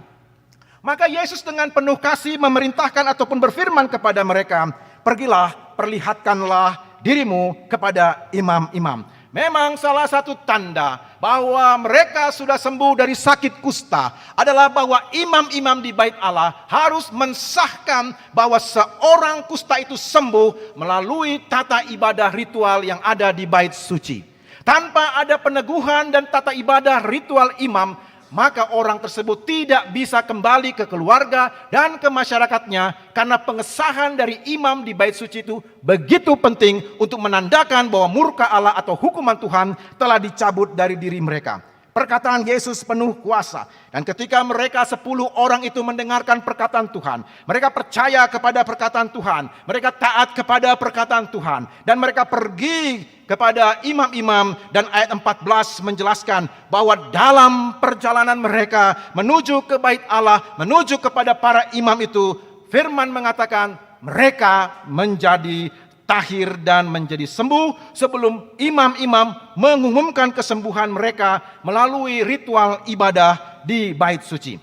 [SPEAKER 5] Maka Yesus dengan penuh kasih memerintahkan ataupun berfirman kepada mereka, "Pergilah, perlihatkanlah dirimu kepada imam-imam." Memang salah satu tanda bahwa mereka sudah sembuh dari sakit kusta adalah bahwa imam-imam di Bait Allah harus mensahkan bahwa seorang kusta itu sembuh melalui tata ibadah ritual yang ada di Bait Suci. Tanpa ada peneguhan dan tata ibadah ritual imam, maka orang tersebut tidak bisa kembali ke keluarga dan ke masyarakatnya, karena pengesahan dari imam di Bait Suci itu begitu penting untuk menandakan bahwa murka Allah atau hukuman Tuhan telah dicabut dari diri mereka. Perkataan Yesus penuh kuasa, dan ketika mereka 10 orang itu mendengarkan perkataan Tuhan, mereka percaya kepada perkataan Tuhan, mereka taat kepada perkataan Tuhan, dan mereka pergi kepada imam-imam. Dan ayat 14 menjelaskan bahwa dalam perjalanan mereka menuju ke Bait Allah, menuju kepada para imam itu, firman mengatakan mereka menjadi tahir dan menjadi sembuh sebelum imam-imam mengumumkan kesembuhan mereka melalui ritual ibadah di Bait Suci.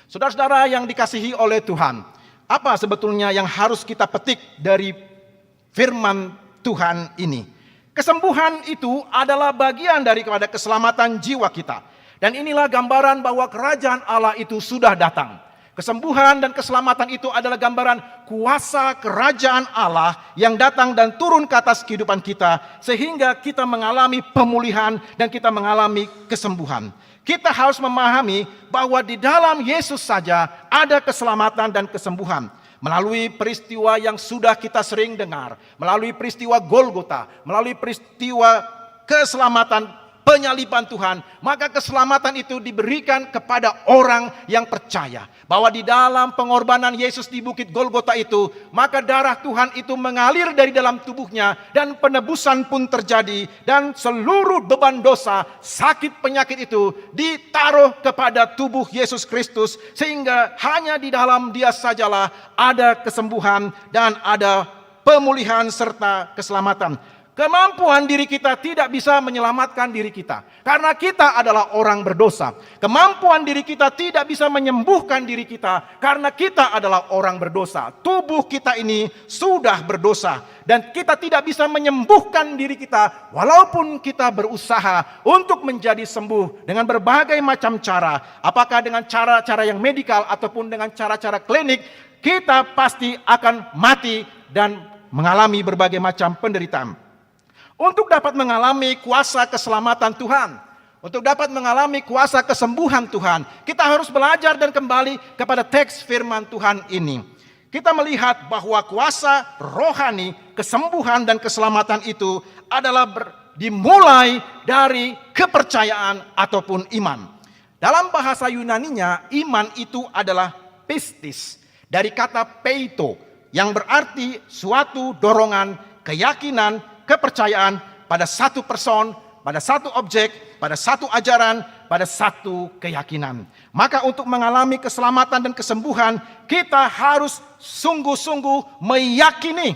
[SPEAKER 5] Saudara-saudara yang dikasihi oleh Tuhan, apa sebetulnya yang harus kita petik dari firman Tuhan ini? Kesembuhan itu adalah bagian daripada keselamatan jiwa kita. Dan inilah gambaran bahwa kerajaan Allah itu sudah datang. Kesembuhan dan keselamatan itu adalah gambaran kuasa kerajaan Allah yang datang dan turun ke atas kehidupan kita, sehingga kita mengalami pemulihan dan kita mengalami kesembuhan. Kita harus memahami bahwa di dalam Yesus saja ada keselamatan dan kesembuhan. Melalui peristiwa yang sudah kita sering dengar, melalui peristiwa Golgota, melalui peristiwa keselamatan penyaliban Tuhan, maka keselamatan itu diberikan kepada orang yang percaya. Bahwa di dalam pengorbanan Yesus di Bukit Golgota itu, maka darah Tuhan itu mengalir dari dalam tubuhnya, dan penebusan pun terjadi, dan seluruh beban dosa, sakit penyakit itu ditaruh kepada tubuh Yesus Kristus, sehingga hanya di dalam Dia sajalah ada kesembuhan dan ada pemulihan serta keselamatan. Kemampuan diri kita tidak bisa menyelamatkan diri kita, karena kita adalah orang berdosa. Kemampuan diri kita tidak bisa menyembuhkan diri kita, karena kita adalah orang berdosa. Tubuh kita ini sudah berdosa, dan kita tidak bisa menyembuhkan diri kita, walaupun kita berusaha untuk menjadi sembuh dengan berbagai macam cara. Apakah dengan cara-cara yang medikal ataupun dengan cara-cara klinik, kita pasti akan mati dan mengalami berbagai macam penderitaan. Untuk dapat mengalami kuasa keselamatan Tuhan, untuk dapat mengalami kuasa kesembuhan Tuhan, kita harus belajar dan kembali kepada teks firman Tuhan ini. Kita melihat bahwa kuasa rohani, kesembuhan dan keselamatan itu adalah dimulai dari kepercayaan ataupun iman. Dalam bahasa Yunaninya, iman itu adalah pistis, dari kata peito, yang berarti suatu dorongan, keyakinan, kepercayaan pada satu person, pada satu objek, pada satu ajaran, pada satu keyakinan. Maka untuk mengalami keselamatan dan kesembuhan, kita harus sungguh-sungguh meyakini.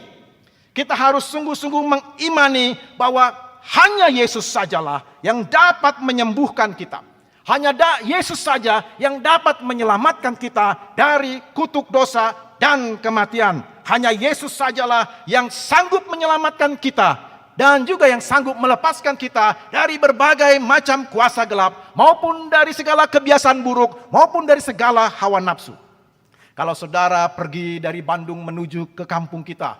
[SPEAKER 5] Kita harus sungguh-sungguh mengimani bahwa hanya Yesus sajalah yang dapat menyembuhkan kita. Hanya Yesus saja yang dapat menyelamatkan kita dari kutuk dosa dan kematian. Hanya Yesus sajalah yang sanggup menyelamatkan kita, dan juga yang sanggup melepaskan kita dari berbagai macam kuasa gelap, maupun dari segala kebiasaan buruk, maupun dari segala hawa nafsu. Kalau saudara pergi dari Bandung menuju ke kampung kita,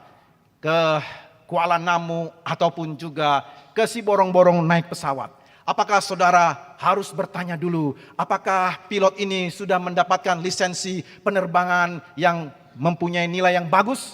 [SPEAKER 5] ke Kuala Namu, ataupun juga ke Siborong-Borong naik pesawat, apakah saudara harus bertanya dulu, apakah pilot ini sudah mendapatkan lisensi penerbangan yang mempunyai nilai yang bagus?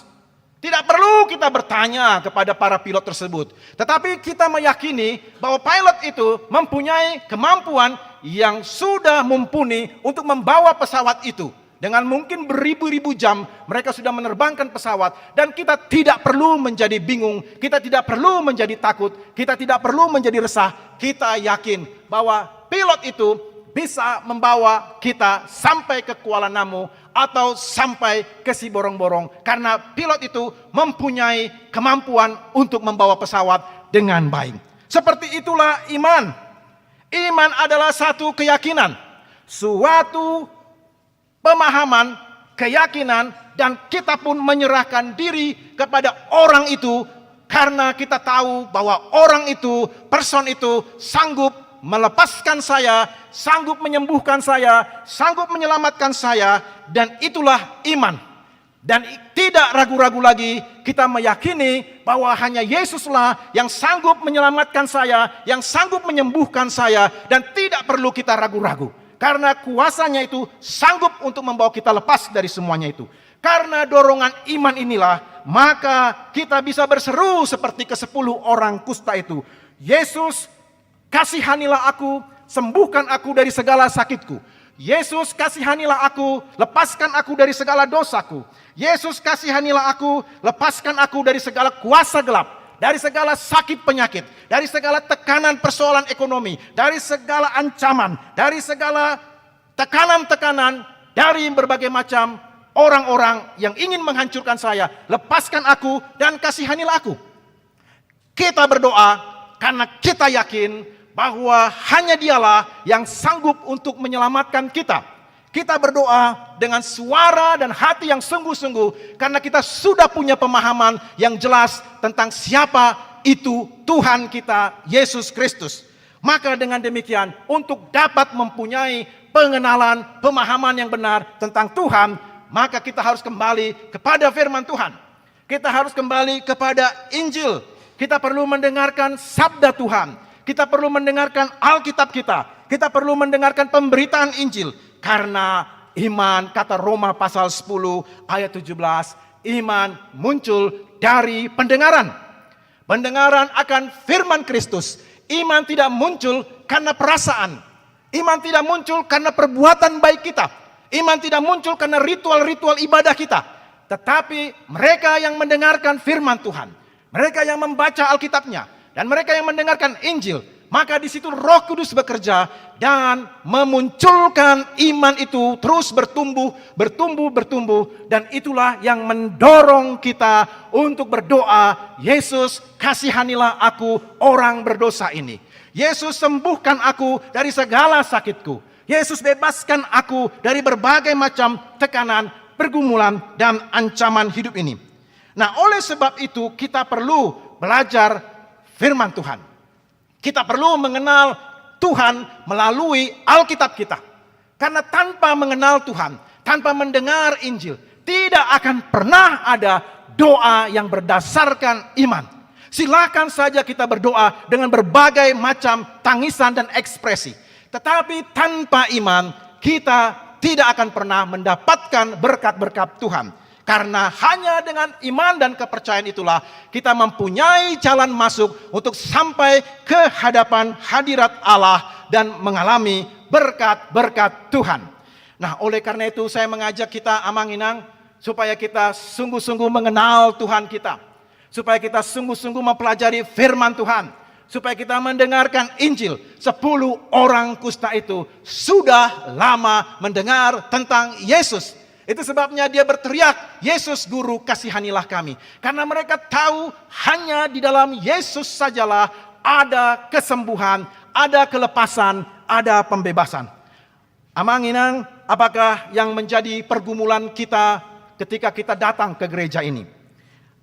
[SPEAKER 5] Tidak perlu kita bertanya kepada para pilot tersebut. Tetapi kita meyakini bahwa pilot itu mempunyai kemampuan yang sudah mumpuni untuk membawa pesawat itu. Dengan mungkin beribu-ribu jam mereka sudah menerbangkan pesawat, dan kita tidak perlu menjadi bingung, kita tidak perlu menjadi takut, kita tidak perlu menjadi resah. Kita yakin bahwa pilot itu bisa membawa kita sampai ke Kuala Namu atau sampai ke Siborong-Borong, karena pilot itu mempunyai kemampuan untuk membawa pesawat dengan baik. Seperti itulah iman. Iman adalah satu keyakinan, suatu pemahaman, keyakinan, dan kita pun menyerahkan diri kepada orang itu, karena kita tahu bahwa orang itu, person itu sanggup melepaskan saya, sanggup menyembuhkan saya, sanggup menyelamatkan saya, dan itulah iman. Dan tidak ragu-ragu lagi, kita meyakini bahwa hanya Yesuslah yang sanggup menyelamatkan saya, yang sanggup menyembuhkan saya, dan tidak perlu kita ragu-ragu. Karena kuasanya itu sanggup untuk membawa kita lepas dari semuanya itu. Karena dorongan iman inilah, maka kita bisa berseru seperti ke-10 orang kusta itu. Yesus, kasihanilah aku, sembuhkan aku dari segala sakitku. Yesus, kasihanilah aku, lepaskan aku dari segala dosaku. Yesus, kasihanilah aku, lepaskan aku dari segala kuasa gelap, dari segala sakit penyakit, dari segala tekanan persoalan ekonomi, dari segala ancaman, dari segala tekanan-tekanan, dari berbagai macam orang-orang yang ingin menghancurkan saya. Lepaskan aku dan kasihanilah aku. Kita berdoa karena kita yakin bahwa hanya Dialah yang sanggup untuk menyelamatkan kita. Kita berdoa dengan suara dan hati yang sungguh-sungguh, karena kita sudah punya pemahaman yang jelas tentang siapa itu Tuhan kita, Yesus Kristus. Maka dengan demikian, untuk dapat mempunyai pengenalan, pemahaman yang benar tentang Tuhan, maka kita harus kembali kepada firman Tuhan. Kita harus kembali kepada Injil. Kita perlu mendengarkan sabda Tuhan. Kita perlu mendengarkan Alkitab kita. Kita perlu mendengarkan pemberitaan Injil. Karena iman, kata Roma pasal 10 ayat 17, iman muncul dari pendengaran. Pendengaran akan firman Kristus.
[SPEAKER 6] Iman tidak muncul karena perasaan. Iman tidak muncul karena perbuatan baik kita. Iman tidak muncul karena ritual-ritual ibadah kita. Tetapi mereka yang mendengarkan firman Tuhan, mereka yang membaca Alkitabnya, dan mereka yang mendengarkan Injil, maka di situ Roh Kudus bekerja dan memunculkan iman itu terus bertumbuh, dan itulah yang mendorong kita untuk berdoa, Yesus kasihanilah aku orang berdosa ini. Yesus sembuhkan aku dari segala sakitku. Yesus bebaskan aku dari berbagai macam tekanan, pergumulan, dan ancaman hidup ini. Nah, oleh sebab itu kita perlu belajar firman Tuhan. Kita perlu mengenal Tuhan melalui Alkitab kita. Karena tanpa mengenal Tuhan, tanpa mendengar Injil, tidak akan pernah ada doa yang berdasarkan iman. Silakan saja kita berdoa dengan berbagai macam tangisan dan ekspresi. Tetapi tanpa iman, kita tidak akan pernah mendapatkan berkat-berkat Tuhan. Karena hanya dengan iman dan kepercayaan itulah kita mempunyai jalan masuk untuk sampai ke hadapan hadirat Allah dan mengalami berkat-berkat Tuhan. Nah, oleh karena itu saya mengajak kita Amanginang supaya kita sungguh-sungguh mengenal Tuhan kita. Supaya kita sungguh-sungguh mempelajari firman Tuhan. Supaya kita mendengarkan Injil. 10 orang kusta itu sudah lama mendengar tentang Yesus. Itu sebabnya dia berteriak, Yesus Guru kasihanilah kami. Karena mereka tahu hanya di dalam Yesus sajalah ada kesembuhan, ada kelepasan, ada pembebasan. Amanginang, apakah yang menjadi pergumulan kita ketika kita datang ke gereja ini?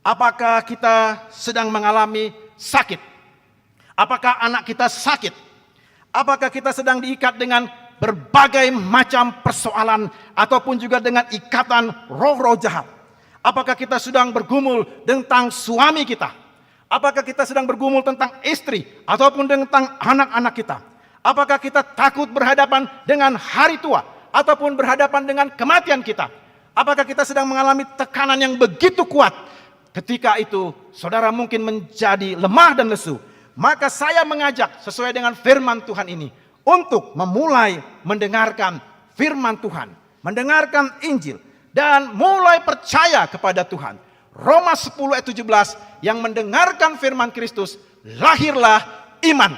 [SPEAKER 6] Apakah kita sedang mengalami sakit? Apakah anak kita sakit? Apakah kita sedang diikat dengan berbagai macam persoalan ataupun juga dengan ikatan roh-roh jahat? Apakah kita sedang bergumul tentang suami kita? Apakah kita sedang bergumul tentang istri ataupun tentang anak-anak kita? Apakah kita takut berhadapan dengan hari tua ataupun berhadapan dengan kematian kita? Apakah kita sedang mengalami tekanan yang begitu kuat? Ketika itu saudara mungkin menjadi lemah dan lesu. Maka saya mengajak sesuai dengan firman Tuhan ini untuk memulai mendengarkan firman Tuhan, mendengarkan Injil, dan mulai percaya kepada Tuhan. Roma 10 ayat 17, yang mendengarkan firman Kristus, lahirlah iman.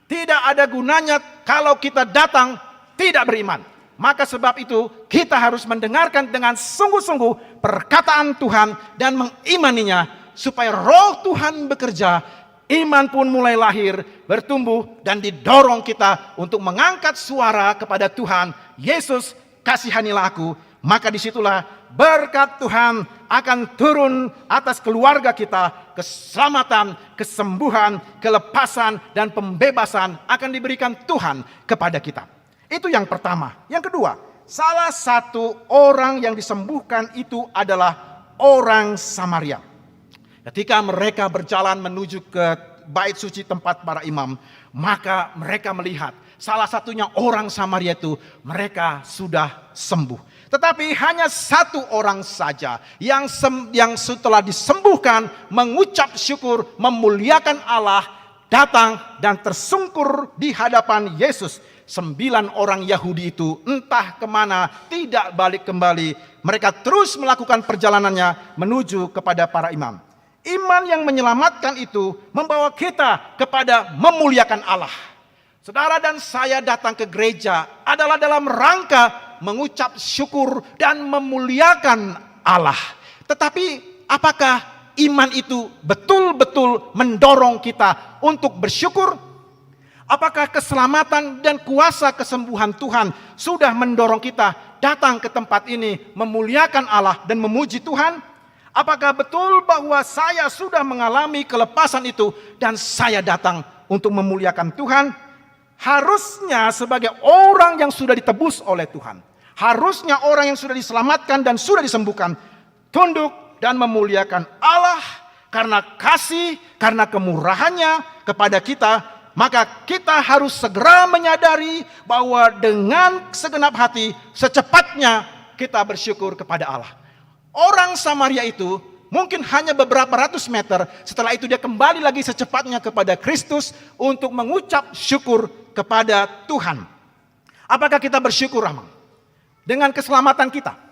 [SPEAKER 6] Tidak ada gunanya kalau kita datang tidak beriman. Maka sebab itu kita harus mendengarkan dengan sungguh-sungguh perkataan Tuhan dan mengimaninya supaya Roh Tuhan bekerja, iman pun mulai lahir, bertumbuh, dan didorong kita untuk mengangkat suara kepada Tuhan, Yesus kasihanilah aku. Maka disitulah berkat Tuhan akan turun atas keluarga kita, keselamatan, kesembuhan, kelepasan, dan pembebasan akan diberikan Tuhan kepada kita. Itu yang pertama. Yang kedua, salah satu orang yang disembuhkan itu adalah orang Samaria. Ketika mereka berjalan menuju ke bait suci tempat para imam, maka mereka melihat salah satunya orang Samaria itu mereka sudah sembuh. Tetapi hanya satu orang saja yang setelah disembuhkan mengucap syukur, memuliakan Allah, datang dan tersungkur di hadapan Yesus. 9 orang Yahudi itu entah kemana tidak balik kembali. Mereka terus melakukan perjalanannya menuju kepada para imam. Iman yang menyelamatkan itu membawa kita kepada memuliakan Allah. Saudara dan saya datang ke gereja adalah dalam rangka mengucap syukur dan memuliakan Allah. Tetapi apakah iman itu betul-betul mendorong kita untuk bersyukur? Apakah keselamatan dan kuasa kesembuhan Tuhan sudah mendorong kita datang ke tempat ini memuliakan Allah dan memuji Tuhan? Apakah betul bahwa saya sudah mengalami kelepasan itu dan saya datang untuk memuliakan Tuhan? Harusnya sebagai orang yang sudah ditebus oleh Tuhan, harusnya orang yang sudah diselamatkan dan sudah disembuhkan, tunduk dan memuliakan Allah karena kasih, karena kemurahannya kepada kita. Maka kita harus segera menyadari bahwa dengan segenap hati secepatnya kita bersyukur kepada Allah. Orang Samaria itu mungkin hanya beberapa ratus meter. Setelah itu dia kembali lagi secepatnya kepada Kristus untuk mengucap syukur kepada Tuhan. Apakah kita bersyukur, Amang, dengan keselamatan kita?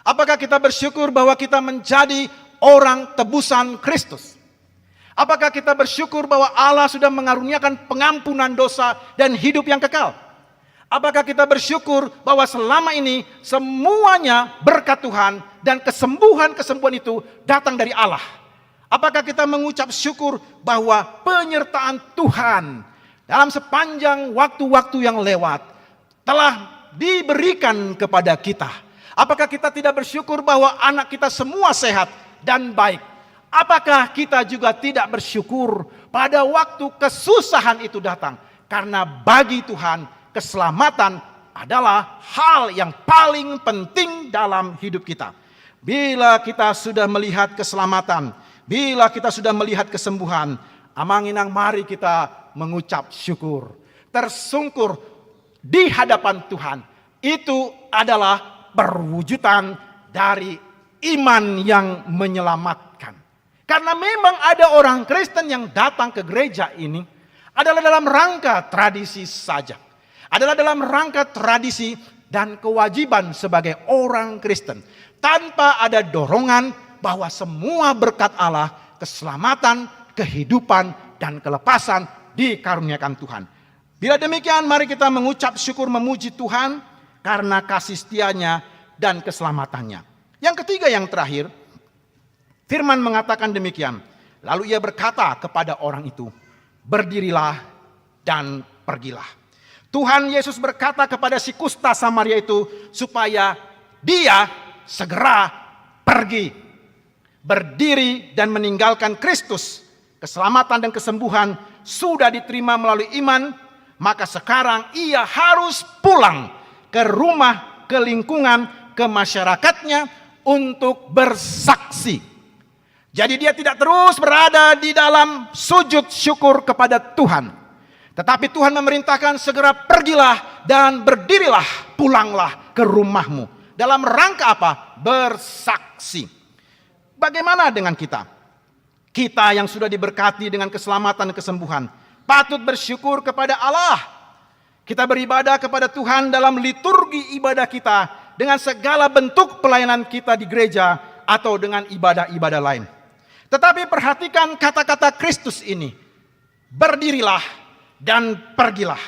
[SPEAKER 6] Apakah kita bersyukur bahwa kita menjadi orang tebusan Kristus? Apakah kita bersyukur bahwa Allah sudah mengaruniakan pengampunan dosa dan hidup yang kekal? Apakah kita bersyukur bahwa selama ini semuanya berkat Tuhan dan kesembuhan-kesembuhan itu datang dari Allah? Apakah kita mengucap syukur bahwa penyertaan Tuhan dalam sepanjang waktu-waktu yang lewat telah diberikan kepada kita? Apakah kita tidak bersyukur bahwa anak kita semua sehat dan baik? Apakah kita juga tidak bersyukur pada waktu kesusahan itu datang? Karena bagi Tuhan, keselamatan adalah hal yang paling penting dalam hidup kita. Bila kita sudah melihat keselamatan, bila kita sudah melihat kesembuhan, Amang Inang, mari kita mengucap syukur. Tersungkur di hadapan Tuhan. Itu adalah perwujudan dari iman yang menyelamatkan. Karena memang ada orang Kristen yang datang ke gereja ini adalah dalam rangka tradisi saja. Adalah dalam rangka tradisi dan kewajiban sebagai orang Kristen. Tanpa ada dorongan bahwa semua berkat Allah, keselamatan, kehidupan, dan kelepasan dikaruniakan Tuhan. Bila demikian, mari kita mengucap syukur memuji Tuhan karena kasih setianya dan keselamatannya. Yang ketiga, yang terakhir, firman mengatakan demikian. Lalu ia berkata kepada orang itu, berdirilah dan pergilah. Tuhan Yesus berkata kepada si kusta Samaria itu supaya dia segera pergi, berdiri dan meninggalkan Kristus. Keselamatan dan kesembuhan sudah diterima melalui iman, maka sekarang ia harus pulang ke rumah, ke lingkungan, ke masyarakatnya untuk bersaksi. Jadi dia tidak terus berada di dalam sujud syukur kepada Tuhan. Tetapi Tuhan memerintahkan segera pergilah dan berdirilah, pulanglah ke rumahmu. Dalam rangka apa? Bersaksi. Bagaimana dengan kita? Kita yang sudah diberkati dengan keselamatan dan kesembuhan, patut bersyukur kepada Allah. Kita beribadah kepada Tuhan dalam liturgi ibadah kita, dengan segala bentuk pelayanan kita di gereja atau dengan ibadah-ibadah lain. Tetapi perhatikan kata-kata Kristus ini. Berdirilah dan pergilah.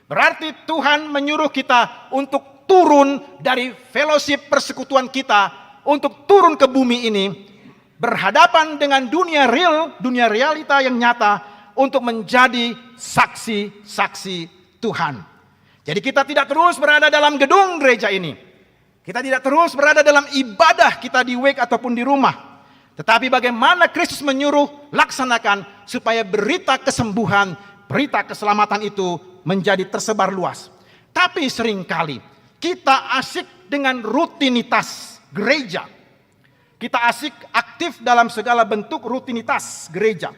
[SPEAKER 6] Berarti Tuhan menyuruh kita untuk turun dari fellowship persekutuan kita, untuk turun ke bumi ini, berhadapan dengan dunia real, dunia realita yang nyata, untuk menjadi saksi-saksi Tuhan. Jadi kita tidak terus berada dalam gedung gereja ini. Kita tidak terus berada dalam ibadah kita di wake ataupun di rumah. Tetapi bagaimana Kristus menyuruh, laksanakan supaya berita kesembuhan, berita keselamatan itu menjadi tersebar luas. Tapi seringkali kita asik dengan rutinitas gereja. Kita asik aktif dalam segala bentuk rutinitas gereja.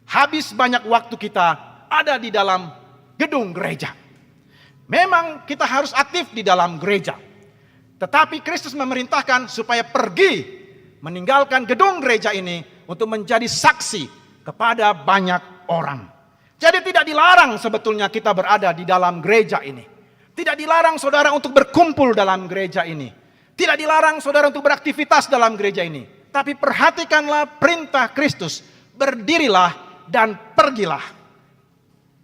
[SPEAKER 6] Habis banyak waktu kita ada di dalam gedung gereja. Memang kita harus aktif di dalam gereja. Tetapi Kristus memerintahkan supaya pergi meninggalkan gedung gereja ini untuk menjadi saksi kepada banyak orang. Jadi tidak dilarang sebetulnya kita berada di dalam gereja ini. Tidak dilarang saudara untuk berkumpul dalam gereja ini. Tidak dilarang saudara untuk beraktivitas dalam gereja ini. Tapi perhatikanlah perintah Kristus. Berdirilah dan pergilah.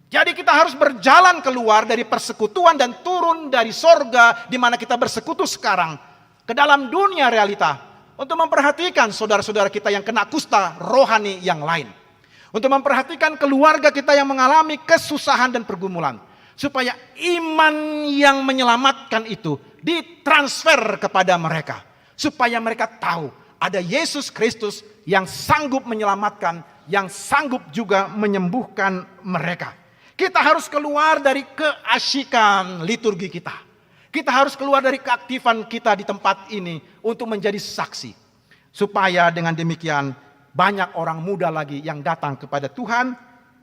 [SPEAKER 6] Jadi kita harus berjalan keluar dari persekutuan dan turun dari sorga di mana kita bersekutu sekarang ke dalam dunia realita untuk memperhatikan saudara-saudara kita yang kena kusta rohani yang lain. Untuk memperhatikan keluarga kita yang mengalami kesusahan dan pergumulan. Supaya iman yang menyelamatkan itu ditransfer kepada mereka. Supaya mereka tahu ada Yesus Kristus yang sanggup menyelamatkan, yang sanggup juga menyembuhkan mereka. Kita harus keluar dari keasyikan liturgi kita. Kita harus keluar dari keaktifan kita di tempat ini untuk menjadi saksi. Supaya dengan demikian banyak orang muda lagi yang datang kepada Tuhan,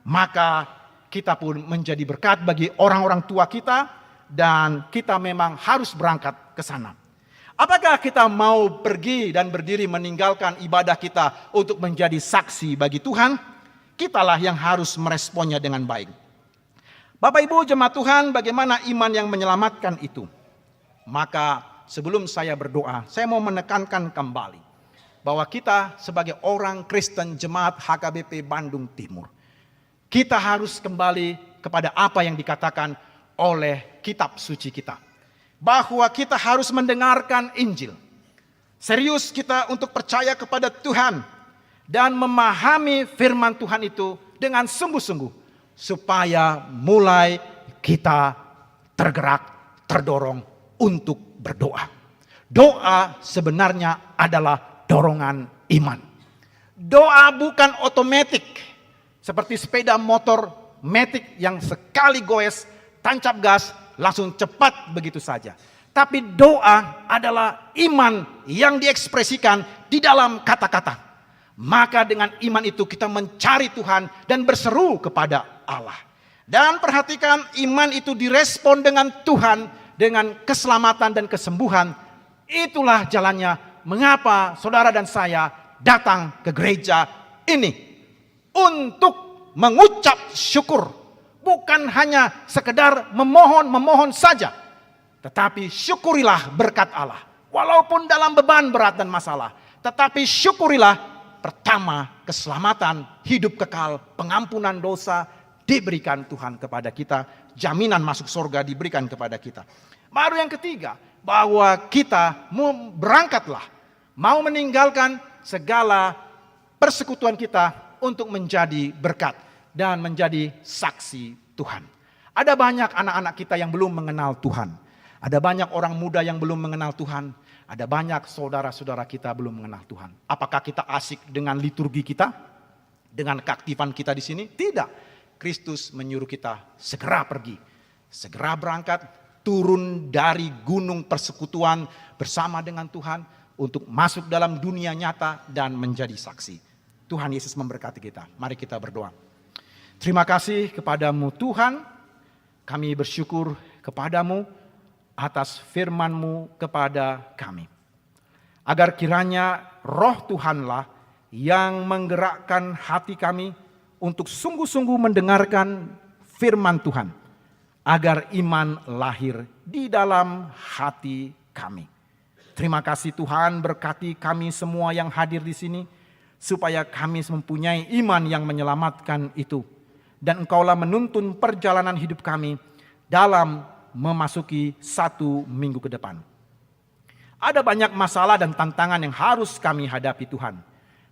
[SPEAKER 6] maka kita pun menjadi berkat bagi orang-orang tua kita dan kita memang harus berangkat ke sana. Apakah kita mau pergi dan berdiri meninggalkan ibadah kita untuk menjadi saksi bagi Tuhan? Kitalah yang harus meresponnya dengan baik. Bapak Ibu jemaat Tuhan, bagaimana iman yang menyelamatkan itu? Maka sebelum saya berdoa, saya mau menekankan kembali bahwa kita sebagai orang Kristen jemaat HKBP Bandung Timur, kita harus kembali kepada apa yang dikatakan oleh kitab suci kita. Bahwa kita harus mendengarkan Injil. Serius kita untuk percaya kepada Tuhan dan memahami firman Tuhan itu dengan sungguh-sungguh, supaya mulai kita tergerak, terdorong untuk berdoa. Doa sebenarnya adalah dorongan iman. Doa bukan otomatis seperti sepeda motor matic yang sekali goes, tancap gas, langsung cepat begitu saja. Tapi doa adalah iman yang diekspresikan di dalam kata-kata. Maka dengan iman itu kita mencari Tuhan dan berseru kepada Allah. Dan perhatikan, iman itu direspon dengan Tuhan, dengan keselamatan dan kesembuhan. Itulah jalannya mengapa saudara dan saya datang ke gereja ini. Untuk mengucap syukur. Bukan hanya sekedar memohon saja. Tetapi syukurilah berkat Allah. Walaupun dalam beban berat dan masalah. Tetapi syukurilah, pertama keselamatan, hidup kekal, pengampunan dosa diberikan Tuhan kepada kita. Jaminan masuk surga diberikan kepada kita. Baru yang ketiga, bahwa kita berangkatlah. Mau meninggalkan segala persekutuan kita untuk menjadi berkat dan menjadi saksi Tuhan. Ada banyak anak-anak kita yang belum mengenal Tuhan. Ada banyak orang muda yang belum mengenal Tuhan. Ada banyak saudara-saudara kita belum mengenal Tuhan. Apakah kita asik dengan liturgi kita? Dengan keaktifan kita di sini? Tidak. Kristus menyuruh kita segera pergi. Segera berangkat, turun dari gunung persekutuan bersama dengan Tuhan untuk masuk dalam dunia nyata dan menjadi saksi. Tuhan Yesus memberkati kita. Mari kita berdoa. Terima kasih kepadamu Tuhan, kami bersyukur kepadamu atas firman-Mu kepada kami. Agar kiranya roh Tuhanlah yang menggerakkan hati kami untuk sungguh-sungguh mendengarkan firman Tuhan. Agar iman lahir di dalam hati kami. Terima kasih Tuhan, berkati kami semua yang hadir di sini. Supaya kami mempunyai iman yang menyelamatkan itu. Dan Engkaulah menuntun perjalanan hidup kami dalam memasuki 1 minggu ke depan. Ada banyak masalah dan tantangan yang harus kami hadapi Tuhan.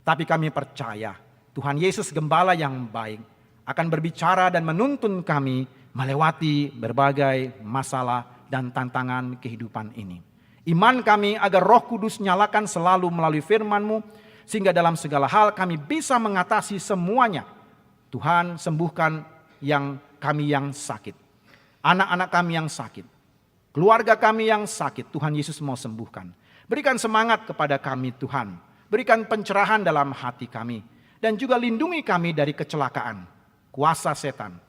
[SPEAKER 6] Tapi kami percaya Tuhan Yesus Gembala yang baik akan berbicara dan menuntun kami melewati berbagai masalah dan tantangan kehidupan ini. Iman kami agar Roh Kudus nyalakan selalu melalui firman-Mu, sehingga dalam segala hal kami bisa mengatasi semuanya. Tuhan, sembuhkan kami yang sakit. Anak-anak kami yang sakit. Keluarga kami yang sakit, Tuhan Yesus mau sembuhkan. Berikan semangat kepada kami Tuhan. Berikan pencerahan dalam hati kami. Dan juga lindungi kami dari kecelakaan, kuasa setan,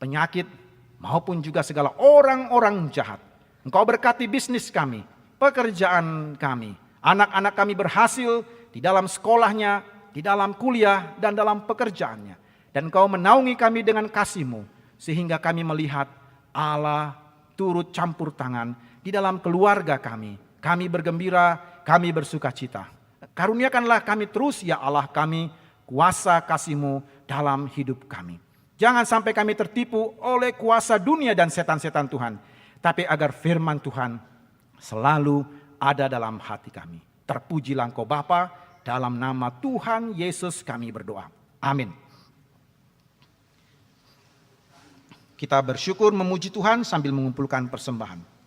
[SPEAKER 6] penyakit, maupun juga segala orang-orang jahat. Engkau berkati bisnis kami, pekerjaan kami. Anak-anak kami berhasil di dalam sekolahnya, di dalam kuliah, dan dalam pekerjaannya. Dan Engkau menaungi kami dengan kasih-Mu, sehingga kami melihat Allah turut campur tangan di dalam keluarga kami. Kami bergembira, kami bersuka cita. Karuniakanlah kami terus ya Allah kami, kuasa kasih-Mu dalam hidup kami. Jangan sampai kami tertipu oleh kuasa dunia dan setan-setan Tuhan. Tapi agar firman Tuhan selalu ada dalam hati kami. Terpujilah Engkau Bapa, dalam nama Tuhan Yesus kami berdoa. Amin. Kita bersyukur memuji Tuhan sambil mengumpulkan persembahan.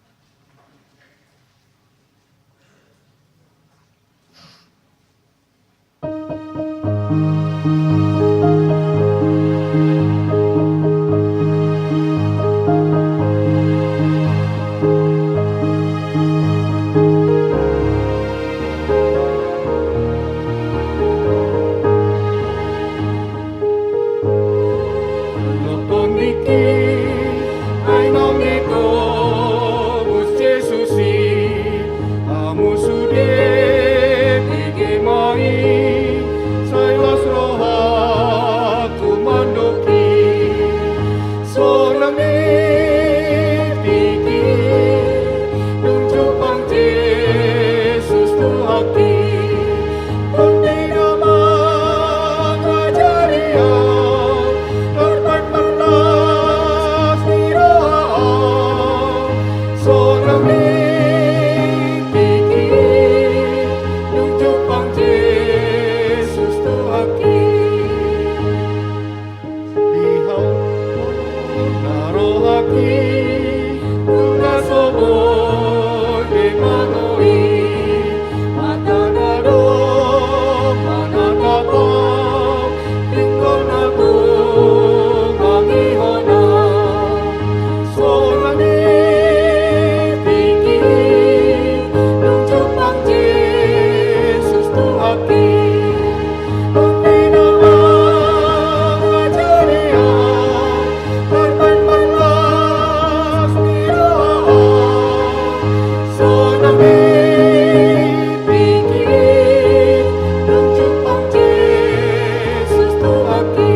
[SPEAKER 7] Ai non mi ai sailas roh aku mandoki sonang ni tiki nunjuk pang Yesus Tuhaki Bukti nama ngajaria Lorban perlas di roh sonang ni tiki nunjuk pang Yesus Tuhaki Lihaw narohaki Tuna soboy di manoi Mata naro manatapang Tingkol na mangihona Sonang tiki nunjuk pang Yesus Tuhaki Bukti nama ngajaria Korban perlas di roh sonang tiki nunjuk pang Yesus Tuhaki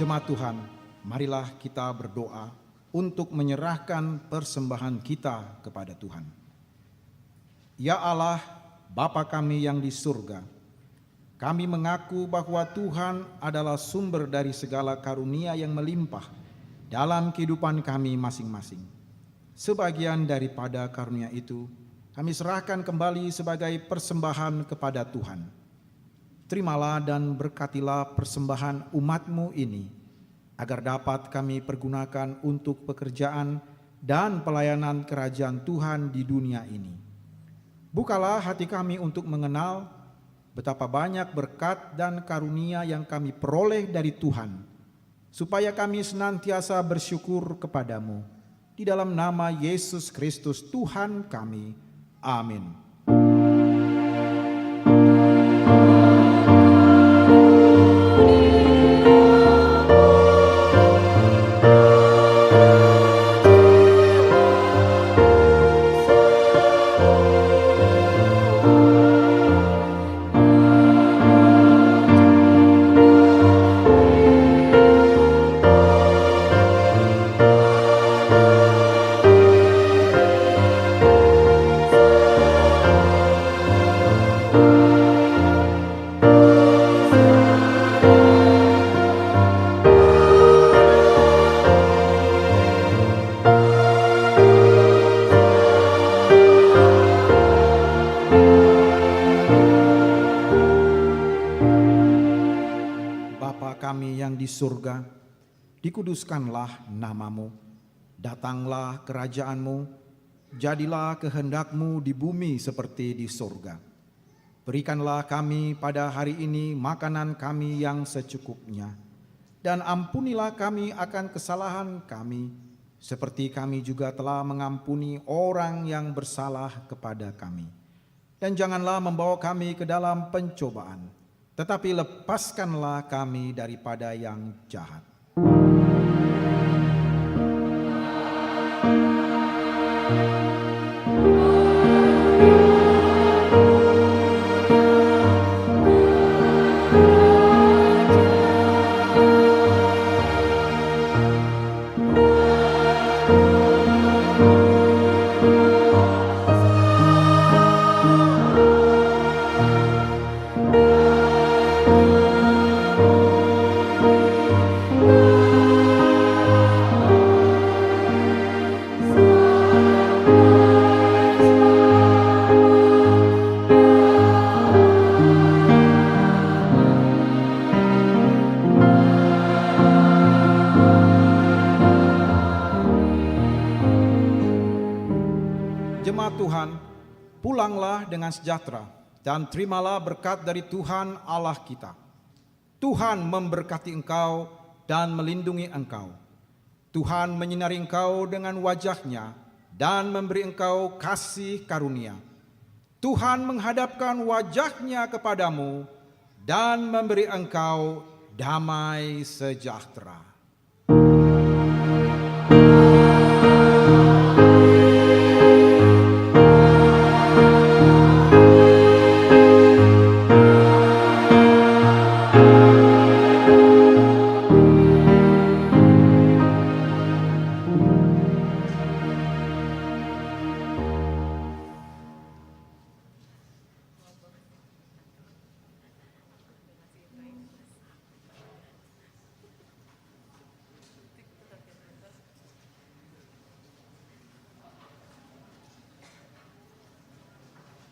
[SPEAKER 6] Jemaat Tuhan, marilah kita berdoa untuk menyerahkan persembahan kita kepada Tuhan. Ya Allah, Bapa kami yang di surga, kami mengaku bahwa Tuhan adalah sumber dari segala karunia yang melimpah dalam kehidupan kami masing-masing. Sebagian daripada karunia itu kami serahkan kembali sebagai persembahan kepada Tuhan. Terimalah dan berkatilah persembahan umat-Mu ini, agar dapat kami pergunakan untuk pekerjaan dan pelayanan kerajaan Tuhan di dunia ini. Bukalah hati kami untuk mengenal betapa banyak berkat dan karunia yang kami peroleh dari Tuhan, supaya kami senantiasa bersyukur kepadamu. Di dalam nama Yesus Kristus Tuhan kami. Amin. Bapa kami yang di surga, dikuduskanlah nama-Mu, datanglah kerajaan-Mu, jadilah kehendak-Mu di bumi seperti di surga. Berikanlah kami pada hari ini makanan kami yang secukupnya, dan ampunilah kami akan kesalahan kami, seperti kami juga telah mengampuni orang yang bersalah kepada kami. Dan janganlah membawa kami ke dalam pencobaan, tetapi lepaskanlah kami daripada yang jahat. Jemaat Tuhan, pulanglah dengan sejahtera dan terimalah berkat dari Tuhan Allah kita. Tuhan memberkati engkau dan melindungi engkau. Tuhan menyinari engkau dengan wajah-Nya dan memberi engkau kasih karunia. Tuhan menghadapkan wajah-Nya kepadamu dan memberi engkau damai sejahtera.